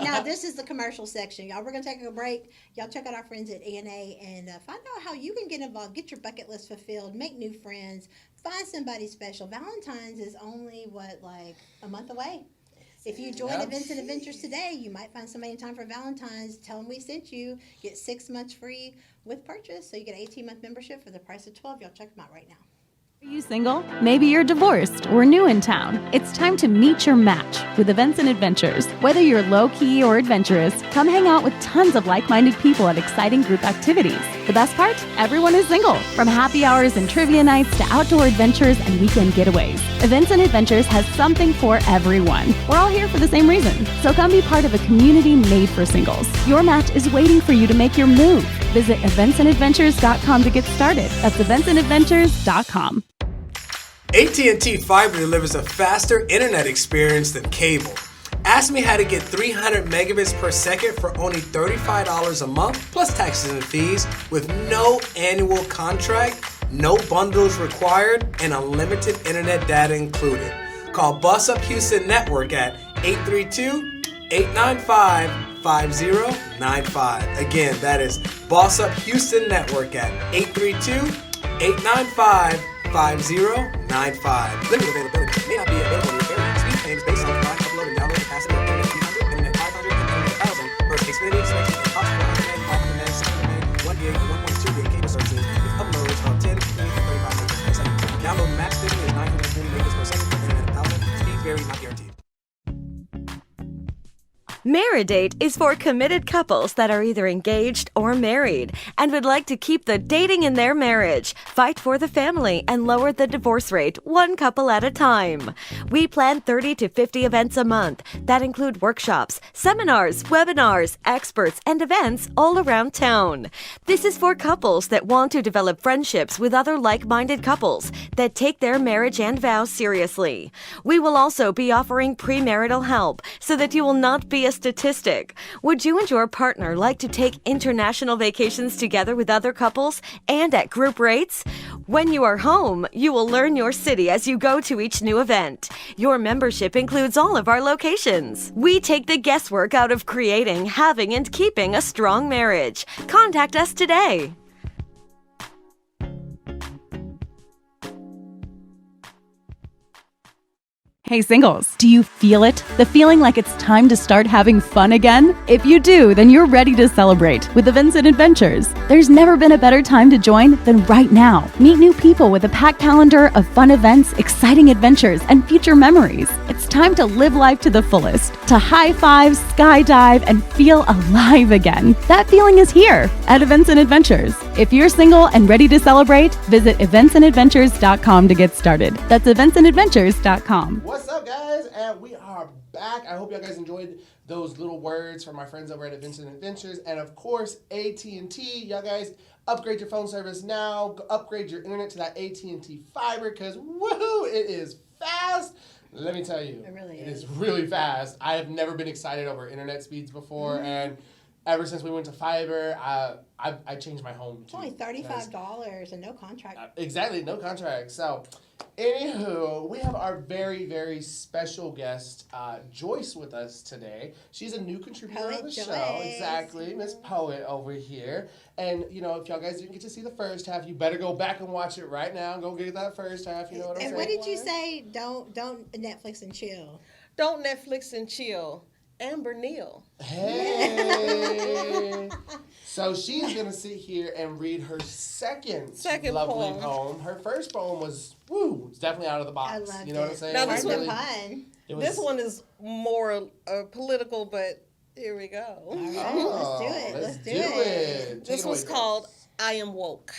Now, this is the commercial section. Y'all, we're going to take a break. Y'all check out our friends at ANA and find out how you can get involved, get your bucket list fulfilled, make new friends, find somebody special. Valentine's is only, a month away. If you join Events and Adventures today, you might find somebody in time for Valentine's. Tell them we sent you. Get 6 months free with purchase. So you get an 18-month membership for the price of 12. Y'all check them out right now. Are you single? Maybe you're divorced or new in town. It's time to meet your match with Events and Adventures. Whether you're low-key or adventurous, come hang out with tons of like-minded people at exciting group activities. The best part? Everyone is single. From happy hours and trivia nights to outdoor adventures and weekend getaways, Events and Adventures has something for everyone. We're all here for the same reason. So come be part of a community made for singles. Your match is waiting for you to make your move. Visit eventsandadventures.com to get started. That's eventsandadventures.com. AT&T Fiber delivers a faster internet experience than cable. Ask me how to get 300 megabits per second for only $35 a month, plus taxes and fees, with no annual contract, no bundles required, and unlimited internet data included. Call Boss Up Houston Network at 832-895-5095. Again, that is Boss Up Houston Network at 832-895-5095. Limited availability may not be available in your area. Speed claims based on combined upload and download capacity of internet 300, internet 500, and internet 1000 for Xfinity selection and cost per 100 meg, 500 meg, 600 meg, 1 gig, or 1.2 gig cable services with uploads of 10, 15, and 35 megabits per second. Download max speed is 920 megabits per second for internet 1000. Speed vary, not guaranteed. Marriage is for committed couples that are either engaged or married and would like to keep the dating in their marriage, fight for the family, and lower the divorce rate one couple at a time. We plan 30 to 50 events a month that include workshops, seminars, webinars, experts, and events all around town. This is for couples that want to develop friendships with other like-minded couples that take their marriage and vows seriously. We will also be offering premarital help so that you will not be a statistic. Would you and your partner like to take international vacations together with other couples and at group rates? When you are home, you will learn your city as you go to each new event. Your membership includes all of our locations. We take the guesswork out of creating, having, and keeping a strong marriage. Contact us today. Hey singles, do you feel it? The feeling like it's time to start having fun again? If you do, then you're ready to celebrate with Events and Adventures. There's never been a better time to join than right now. Meet new people with a packed calendar of fun events, exciting adventures, and future memories. It's time to live life to the fullest, to high five, skydive, and feel alive again. That feeling is here at Events and Adventures. If you're single and ready to celebrate, visit eventsandadventures.com to get started. That's eventsandadventures.com. What's up, guys? And we are back. I hope you guys enjoyed those little words from my friends over at Events and Adventures. And of course, AT&T. Y'all guys, upgrade your phone service now. Upgrade your internet to that AT&T fiber because, woohoo, it is fast. Let me tell you, it is really fast. I have never been excited over internet speeds before, and ever since we went to fiber, I changed my home. It's only $35 and no contract. Exactly, no contract. So, anywho, we have our very, very special guest, Joyce, with us today. She's a new contributor on the show. Exactly, Miss Poet over here. And, you know, if y'all guys didn't get to see the first half, you better go back and watch it right now. Go get that first half, you know what I'm saying? And what did you say? Don't Netflix and chill. Don't Netflix and chill. Amber Neal. Hey. So she's going to sit here and read her second lovely poem. Her first poem was, it's definitely out of the box. I loved you know what I'm saying? Now this really, this one is more political, but here we go. All right, let's do it. This was called I Am Woke.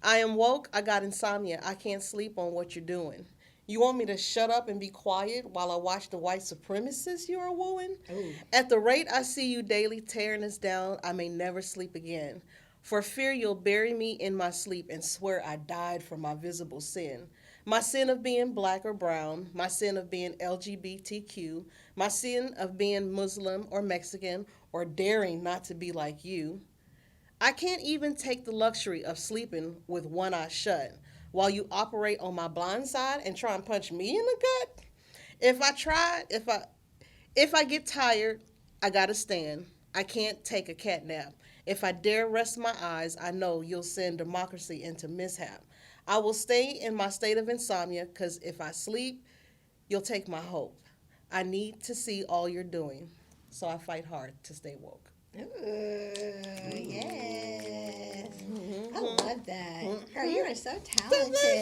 I am woke. I got insomnia. I can't sleep on what you're doing. You want me to shut up and be quiet while I watch the white supremacists you are wooing? Ooh. At the rate I see you daily tearing us down, I may never sleep again. For fear you'll bury me in my sleep and swear I died for my visible sin. My sin of being black or brown, my sin of being LGBTQ, my sin of being Muslim or Mexican or daring not to be like you. I can't even take the luxury of sleeping with one eye shut while you operate on my blind side and try and punch me in the gut. If I get tired, I gotta stand. I can't take a cat nap. If I dare rest my eyes, I know you'll send democracy into mishap. I will stay in my state of insomnia, because if I sleep, you'll take my hope. I need to see all you're doing, so I fight hard to stay woke. Ooh, yes. I love that. Girl, you are so talented. Thank you.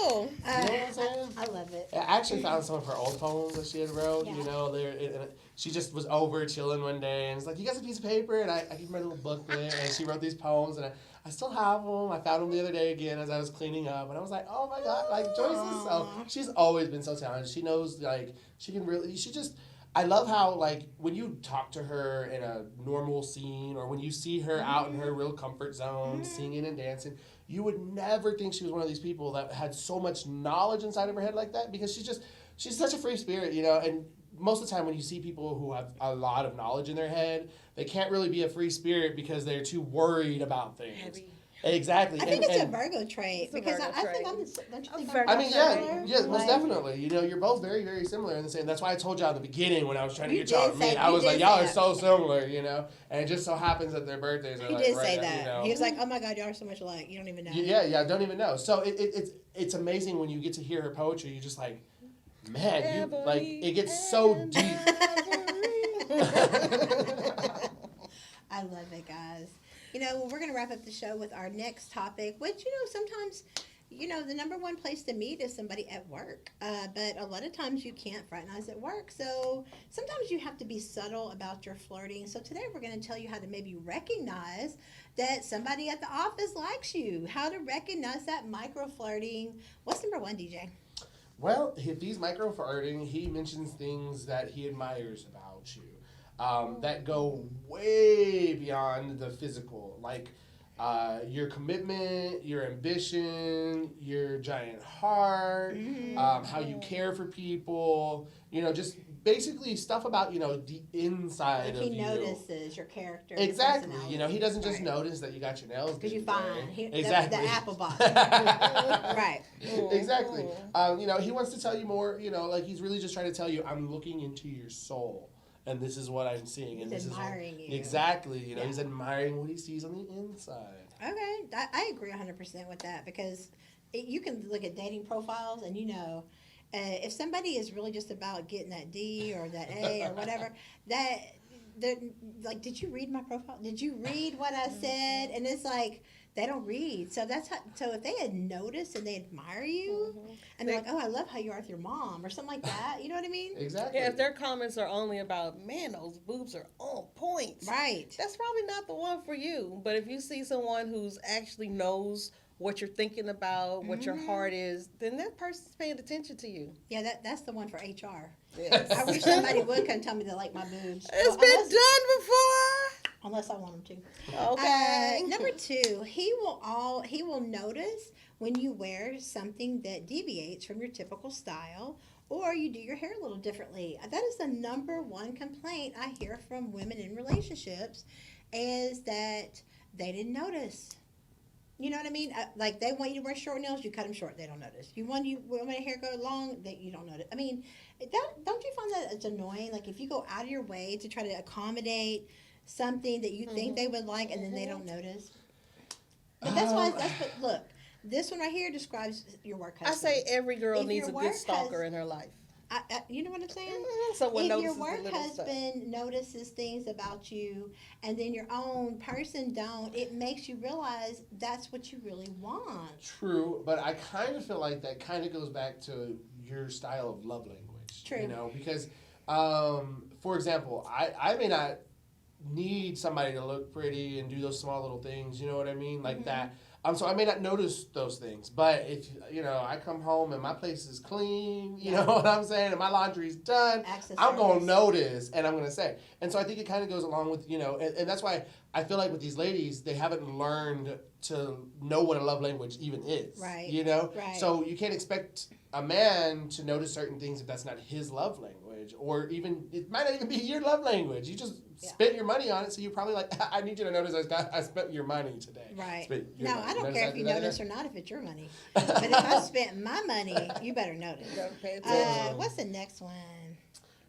You know what I'm saying? I love it. I actually found some of her old poems that she had wrote. Yeah. You know, she just was over chilling one day and was like, "You got some piece of paper?" And I gave her my little booklet, and she wrote these poems, and I still have them. I found them the other day again as I was cleaning up, and I was like, "Oh my god!" Like Joyce is so. She's always been so talented. She knows like she can really. She just. I love how like when you talk to her in a normal scene, or when you see her out in her real comfort zone, singing and dancing. You would never think she was one of these people that had so much knowledge inside of her head like that, because she's such a free spirit, you know, and most of the time when you see people who have a lot of knowledge in their head, they can't really be a free spirit because they're too worried about things. Heavy. Exactly. I think it's a and Virgo trait It's a because Virgo I think trait. I'm the, don't you think Virgo I'm I mean, similar? yeah, most Like, definitely. You know, you're both very, very similar in the same. That's why I told y'all at the beginning when I was trying to You get y'all did to say- meet. I you was like, did y'all say are that. so similar, you know. And it just so happens that their birthdays are He like did right say up, that. you know. He was like, "Oh my God, y'all are so much alike. You don't even know." Yeah, I don't even know. So it's amazing when you get to hear her poetry. You're just like, man, you like it gets so deep. I love it, guys. You know, we're going to wrap up the show with our next topic, which, you know, sometimes, you know, the number one place to meet is somebody at work. But a lot of times you can't fraternize at work. So sometimes you have to be subtle about your flirting. So today we're going to tell you how to maybe recognize that somebody at the office likes you, how to recognize that micro flirting. What's number one, DJ? Well, if he's micro flirting, he mentions things that he admires about you. That go way beyond the physical, like your commitment, your ambition, your giant heart, how you care for people, you know, just basically stuff about, you know, the inside Like of he you. notices your character. your Exactly. personality. You know, he doesn't just Right. notice that you got your nails Because you done find today. the Exactly. apple box. Right. Exactly. You know, he wants to tell you more, you know, like he's really just trying to tell you, I'm looking into your soul. And this is what I'm seeing. And He's this admiring is you. Exactly. You know, Yeah. he's admiring what he sees on the inside. Okay, I agree 100% with that because you can look at dating profiles and you know, if somebody is really just about getting that D or that A or whatever, like, did you read my profile? Did you read what I said? And it's like they don't read. So that's how. So if they had noticed and they admire you, and they're like, "Oh, I love how you are with your mom," or something like that. You know what I mean? Exactly. Yeah, if their comments are only about, man, those boobs are on point. Right. That's probably not the one for you. But if you see someone who's actually knows what you're thinking about, what your heart is, then that person's paying attention to you. Yeah, that's the one for HR. Yes. I wish somebody would come tell me they like my boobs. It's Well, been unless- done before. Unless I want him to. Okay. Number two, he will notice when you wear something that deviates from your typical style, or you do your hair a little differently. That is the number one complaint I hear from women in relationships, is that they didn't notice. You know what I mean? Like they want you to wear short nails, you cut them short. They don't notice. You want your hair go long, you don't notice. I mean, don't you find that it's annoying? Like if you go out of your way to try to accommodate something that you think they would like, and then they don't notice. But that's why. Look, this one right here describes your work I husband. say every girl If needs your a good work stalker in her life. You know what I'm saying? Someone If your notices the work little stuff. husband notices things about you, and then your own person don't, it makes you realize that's what you really want. True, but I kind of feel like that kind of goes back to your style of love language. True. You know, because, for example, I may not need somebody to look pretty and do those small little things, you know what I mean? Like that. So I may not notice those things, but if, you know, I come home and my place is clean, you know what I'm saying, and my laundry's done, Access I'm going service. to notice, and I'm going to say. And so I think it kind of goes along with, you know, and that's why I feel like with these ladies, they haven't learned to know what a love language even is. Right. You know? Right. So you can't expect a man to notice certain things if that's not his love language, or even, it might not even be your love language. You just spent your money on it, so you're probably like, I need you to notice I spent your money today. Right. Spent your No, money. I don't Notice care if you did that notice today? or not if it's your money. But if I spent my money, you better notice. Pay attention. What's the next one?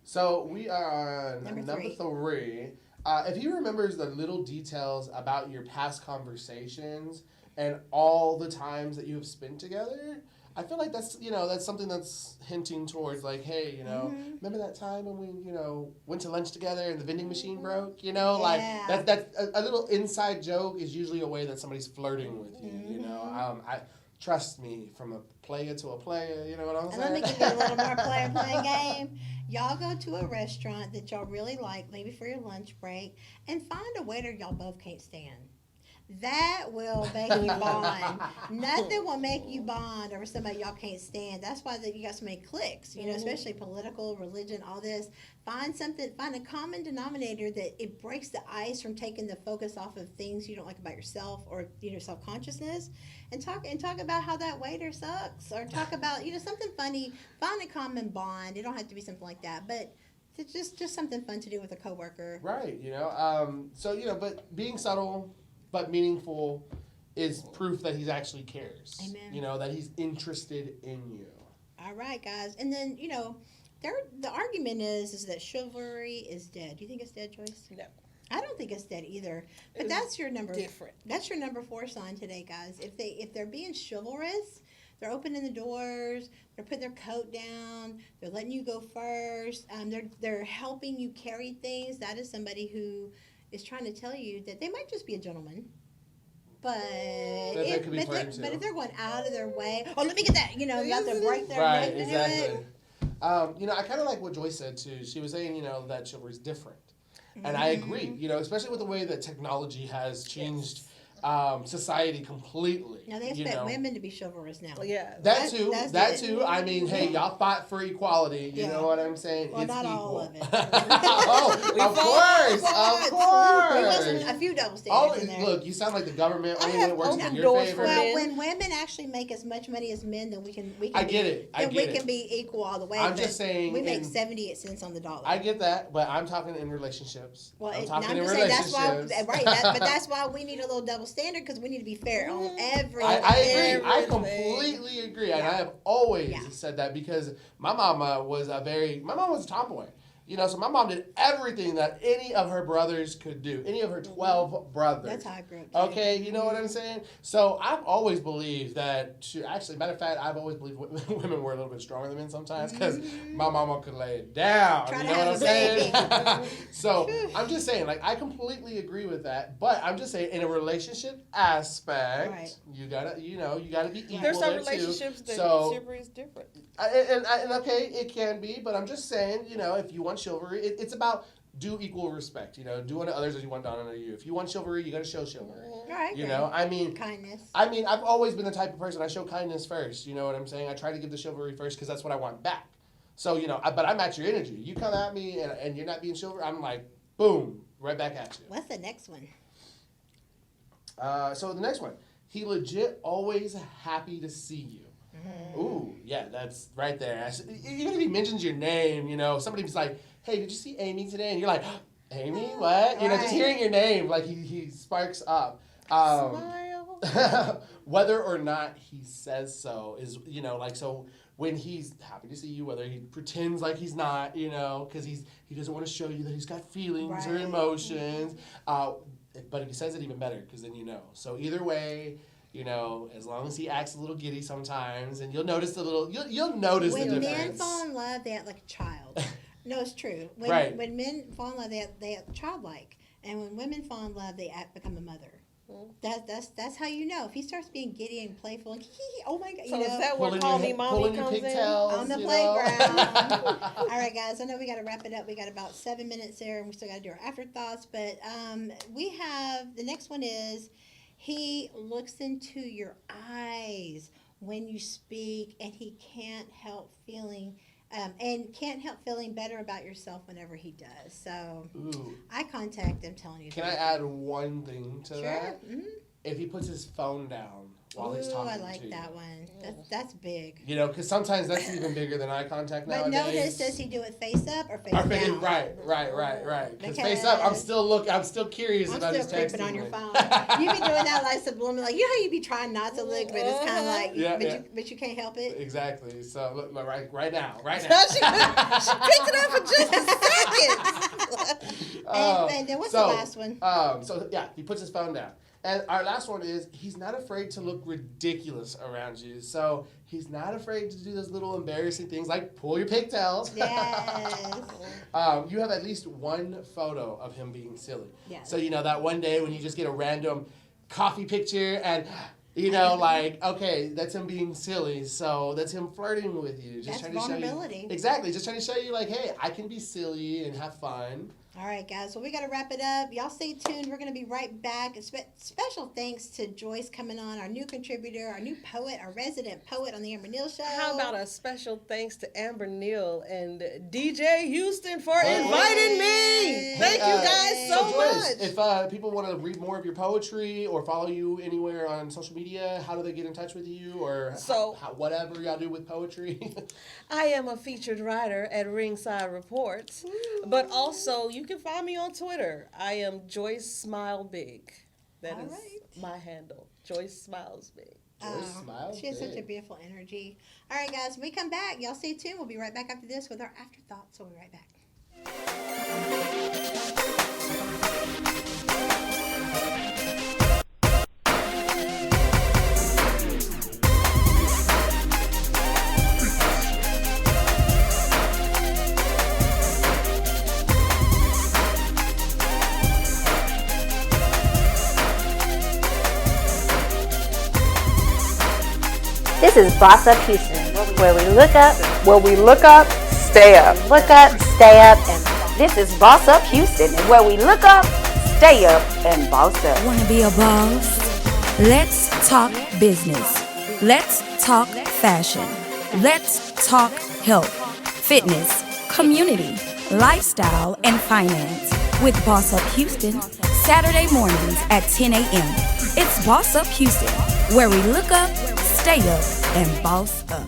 So we are on Number number three. three. If he remembers the little details about your past conversations and all the times that you have spent together, I feel like that's something that's hinting towards like, hey, remember that time when we went to lunch together and the vending machine broke? Like that's a little inside joke is usually a way that somebody's flirting with you. I trust me, from a player to a player. You know what I'm saying? And let me give you a little more player game. Y'all go to a restaurant that y'all really like, maybe for your lunch break, and find a waiter y'all both can't stand. That will make you bond. Nothing will make you bond over somebody y'all can't stand. That's why you got so many cliques, especially political, religion, all this. Find a common denominator that it breaks the ice from taking the focus off of things you don't like about yourself or self-consciousness, and talk about how that waiter sucks, or talk about something funny. Find a common bond. It don't have to be something like that, but it's just something fun to do with a coworker. Right. But being subtle but meaningful is proof that he actually cares. Amen. That he's interested in you. All right, guys. And then, the argument is that chivalry is dead. Do you think it's dead, Joyce? No. I don't think it's dead either. But that's your number. Different. That's your number 4 sign today, guys. If they're being chivalrous, they're opening the doors, they're putting their coat down, they're letting you go first, they're helping you carry things. That is somebody who is trying to tell you that they might just be a gentleman, but if they're going out of their way, let me get that, about to break their neck to do it. I kind of like what Joyce said too. She was saying, that chivalry is different, and I agree. Especially with the way that technology has changed society completely. Now they expect women to be chivalrous now. Yeah, that too. I mean, hey, y'all fought for equality. You know what I'm saying? Well, it's not equal. all of it. Of course. There was a few double standards in there. Look, you sound like the government I only have works in open your doors favor. for Well, men. when women actually make as much money as men, then we can I get it. we can be equal all the way. I'm just saying, we make 78 cents on the dollar. I get that, but I'm talking in relationships. Well, I'm I'm talking in just saying relationships. that's why, but that's why we need a little double standard, because we need to be fair on every. I agree. I everything. completely agree, and I have always said that because my mama was a tomboy. So my mom did everything that any of her brothers could do. Any of her 12 brothers. That's how I grew up. Too. Okay, you know what I'm saying? So I've always believed that, matter of fact, I've always believed women were a little bit stronger than men sometimes, because my mama could lay it down. Try you to know what I'm have a saying? baby. So I'm just saying, I completely agree with that, but I'm just saying, in a relationship aspect, Right. you gotta be equal. There's some there relationships too. that chivalry is different. And okay, it can be, but I'm just saying, if you want chivalry, it's about do equal respect. Do unto others as you want done unto you. If you want chivalry, you got to show chivalry. Right. Kindness. I've always been the type of person, I show kindness first. You know what I'm saying? I try to give the chivalry first because that's what I want back. So, but I match your energy. You come at me and you're not being chivalry, I'm like, boom, right back at you. What's the next one? So the next one, he legit always happy to see you. Ooh, yeah, that's right there. Even if he mentions your name, somebody's like, hey, did you see Amy today? And you're like, Amy, what? Just hearing your name, like he sparks up. Smile. Whether or not he says so is, so when he's happy to see you, whether he pretends like he's not, because he doesn't want to show you that he's got feelings or emotions. But if he says it, even better, because then you know. So either way, as long as he acts a little giddy sometimes, and you'll notice you'll notice the difference. When men fall in love, they act like a child. No, it's true. When men fall in love, they act childlike, and when women fall in love, they become a mother. That's how you know. If he starts being giddy and playful, and oh my God, So is that where Call Me Mommy comes in? On the playground. All right, guys. I know we got to wrap it up. We got about 7 minutes there, and we still got to do our afterthoughts. But we have the next one is. He looks into your eyes when you speak, and he can't help feeling better about yourself whenever he does. So, eye contact, I'm telling you. Can I add one thing to that? Mm-hmm. If he puts his phone down while he's talking to you. I like that one. That's big. Because sometimes that's even bigger than eye contact nowadays. But notice, does he do it face up or face down? Right. Because face up, I'm still curious about his texting. I'm still creeping on your phone. You've been doing that like subliminal, like how you be trying not to look, but it's kind of like, but you can't help it. Exactly. So look, right now. she picked it up for just a second. And then what's the last one? He puts his phone down. And our last one is he's not afraid to look ridiculous around you. So he's not afraid to do those little embarrassing things like pull your pigtails. Yes. You have at least one photo of him being silly. Yes. So, that one day when you just get a random coffee picture and, like, okay, that's him being silly. So that's him flirting with you. Just That's trying to vulnerability. show you. Exactly. Just trying to show you, like, hey, I can be silly and have fun. All right, guys. Well, we got to wrap it up. Y'all stay tuned. We're going to be right back. Special thanks to Joyce coming on, our new contributor, our new poet, our resident poet on the Amber Neal Show. How about a special thanks to Amber Neal and DJ Houston for inviting me. Thank you guys so Joyce, much. if people want to read more of your poetry or follow you anywhere on social media, how do they get in touch with you or whatever y'all do with poetry? I am a featured writer at Ringside Reports, but also you can find me on Twitter. I am Joyce Smile Big. That is my handle. Joyce Smiles Big. She has such a beautiful energy. All right, guys, when we come back, y'all stay tuned. We'll be right back after this with our afterthoughts. We'll be right back. This is Boss Up Houston, where we look up, stay up. Look up, stay up, and this is Boss Up Houston, where we look up, stay up, and boss up. Want to be a boss? Let's talk business. Let's talk fashion. Let's talk health, fitness, community, lifestyle, and finance with Boss Up Houston, Saturday mornings at 10 a.m. It's Boss Up Houston, where we look up, stay up, and boss up.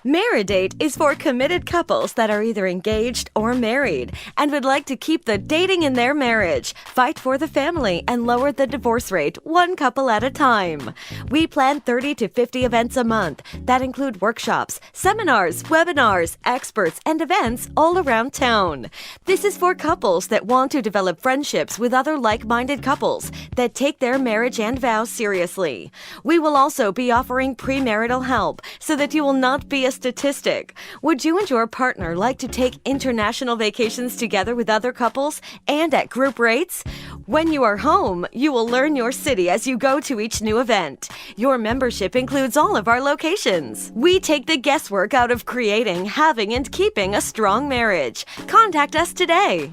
Marriage is for committed couples that are either engaged or married and would like to keep the dating in their marriage, fight for the family, and lower the divorce rate one couple at a time. We plan 30 to 50 events a month that include workshops, seminars, webinars, experts, and events all around town. This is for couples that want to develop friendships with other like-minded couples that take their marriage and vows seriously. We will also be offering premarital help so that you will not be a statistic. Would you and your partner like to take international vacations together with other couples and at group rates? When you are home, you will learn your city as you go to each new event. Your membership includes all of our locations. We take the guesswork out of creating, having, and keeping a strong marriage. Contact us today.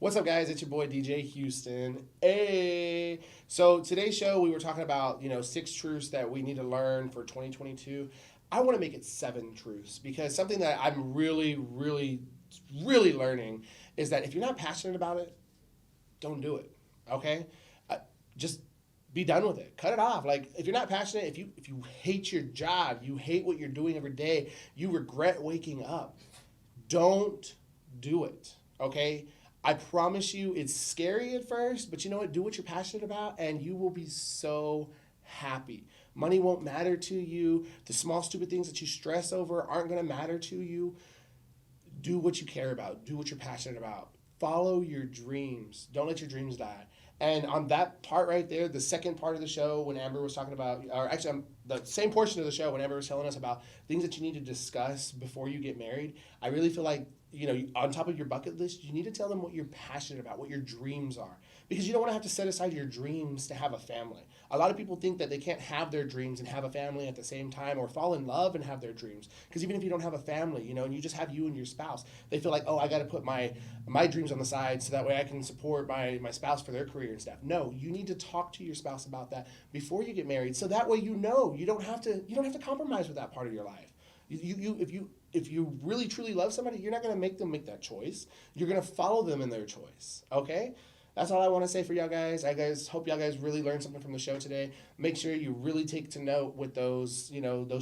What's up, guys? It's your boy DJ Houston. Hey! So today's show, we were talking about 6 truths that we need to learn for 2022. I want to make it 7 truths because something that I'm really learning is that if you're not passionate about it, don't do it. Okay? Just be done with it. Cut it off. Like if you're not passionate, if you hate your job, you hate what you're doing every day, you regret waking up. Don't do it. Okay? I promise you it's scary at first, but you know what? Do what you're passionate about and you will be so happy. Money won't matter to you. The small, stupid things that you stress over aren't going to matter to you. Do what you care about. Do what you're passionate about. Follow your dreams. Don't let your dreams die. And on that part right there, the second part of the show when Amber was talking about, or actually the same portion of the show when Amber was telling us about things that you need to discuss before you get married, I really feel like, on top of your bucket list, you need to tell them what you're passionate about, what your dreams are. Because you don't want to have to set aside your dreams to have a family. A lot of people think that they can't have their dreams and have a family at the same time or fall in love and have their dreams. Because even if you don't have a family, and you just have you and your spouse, they feel like, oh, I got to put my dreams on the side so that way I can support my spouse for their career and stuff. No, you need to talk to your spouse about that before you get married. So that way you don't have to compromise with that part of your life. If you really truly love somebody, you're not going to make them make that choice. You're going to follow them in their choice. Okay? That's all I want to say for y'all guys. I hope y'all guys really learned something from the show today. Make sure you really take to note with those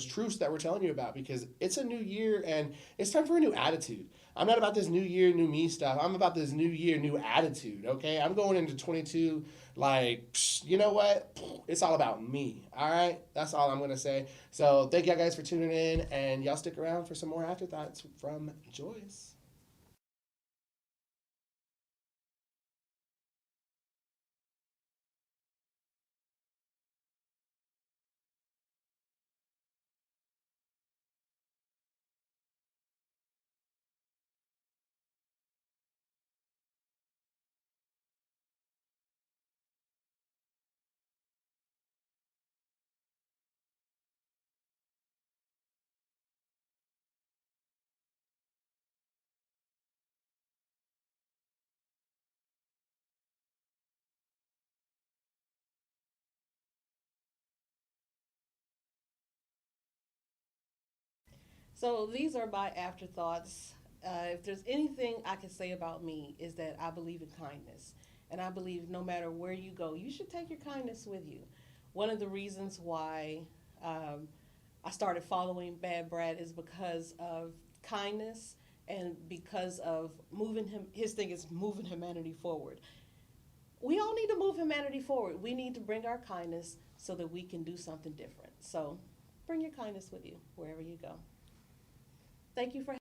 truths that we're telling you about because it's a new year and it's time for a new attitude. I'm not about this new year, new me stuff. I'm about this new year, new attitude, okay? I'm going into 22 like, you know what? It's all about me, all right? That's all I'm going to say. So thank y'all guys for tuning in, and y'all stick around for some more afterthoughts from Joyce. So these are my afterthoughts. If there's anything I can say about me is that I believe in kindness. And I believe no matter where you go, you should take your kindness with you. One of the reasons why I started following Bad Brad is because of kindness and because of moving him. His thing is moving humanity forward. We all need to move humanity forward. We need to bring our kindness so that we can do something different. So bring your kindness with you wherever you go. Thank you for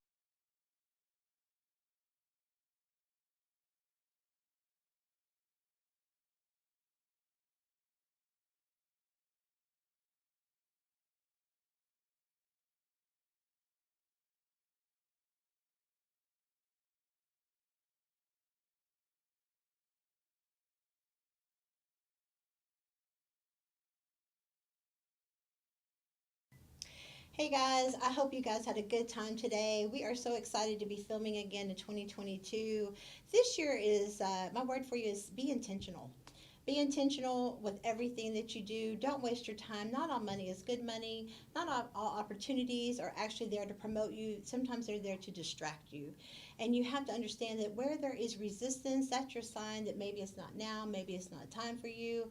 Hey guys, I hope you guys had a good time today. We are so excited to be filming again in 2022. This year is, my word for you is be intentional. Be intentional with everything that you do. Don't waste your time. Not all money is good money. Not all opportunities are actually there to promote you. Sometimes they're there to distract you. And you have to understand that where there is resistance, that's your sign that maybe it's not now, maybe it's not time for you.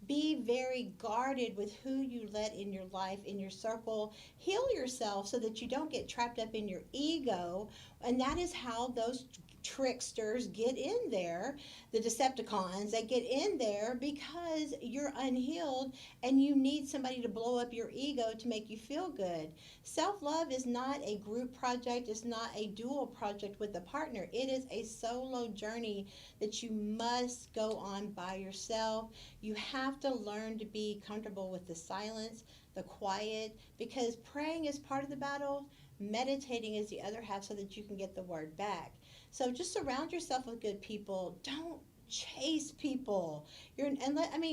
Be very guarded with who you let in your life, in your circle. Heal yourself so that you don't get trapped up in your ego. And that is how those tricksters get in there, the Decepticons, they get in there because you're unhealed and you need somebody to blow up your ego to make you feel good. Self-love is not a group project. It's not a dual project with a partner. It is a solo journey that you must go on by yourself. You have to learn to be comfortable with the silence, the quiet, because praying is part of the battle. Meditating is the other half so that you can get the word back. So just surround yourself with good people. Don't chase people.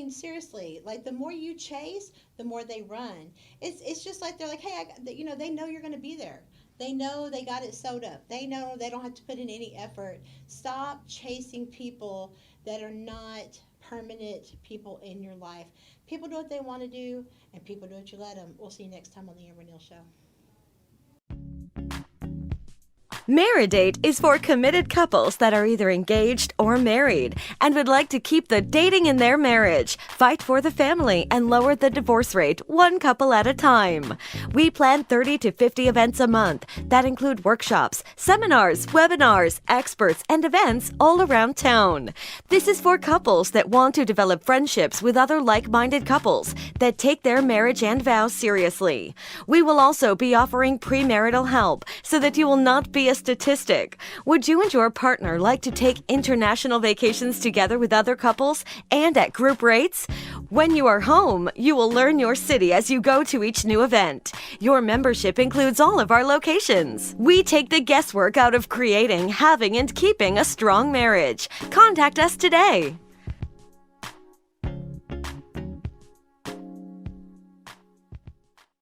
Seriously, like the more you chase, the more they run. It's just like they're like, hey, they know you're going to be there. They know they got it sewed up. They know they don't have to put in any effort. Stop chasing people that are not permanent people in your life. People do what they want to do, and people do what you let them. We'll see you next time on the Amber Neal Show. Maridate is for committed couples that are either engaged or married and would like to keep the dating in their marriage, fight for the family, and lower the divorce rate one couple at a time. We plan 30 to 50 events a month that include workshops, seminars, webinars, experts, and events all around town. This is for couples that want to develop friendships with other like-minded couples that take their marriage and vows seriously. We will also be offering premarital help so that you will not be a statistic. Would you and your partner like to take international vacations together with other couples and at group rates? When you are home, you will learn your city as you go to each new event. Your membership includes all of our locations. We take the guesswork out of creating, having, and keeping a strong marriage. Contact us today.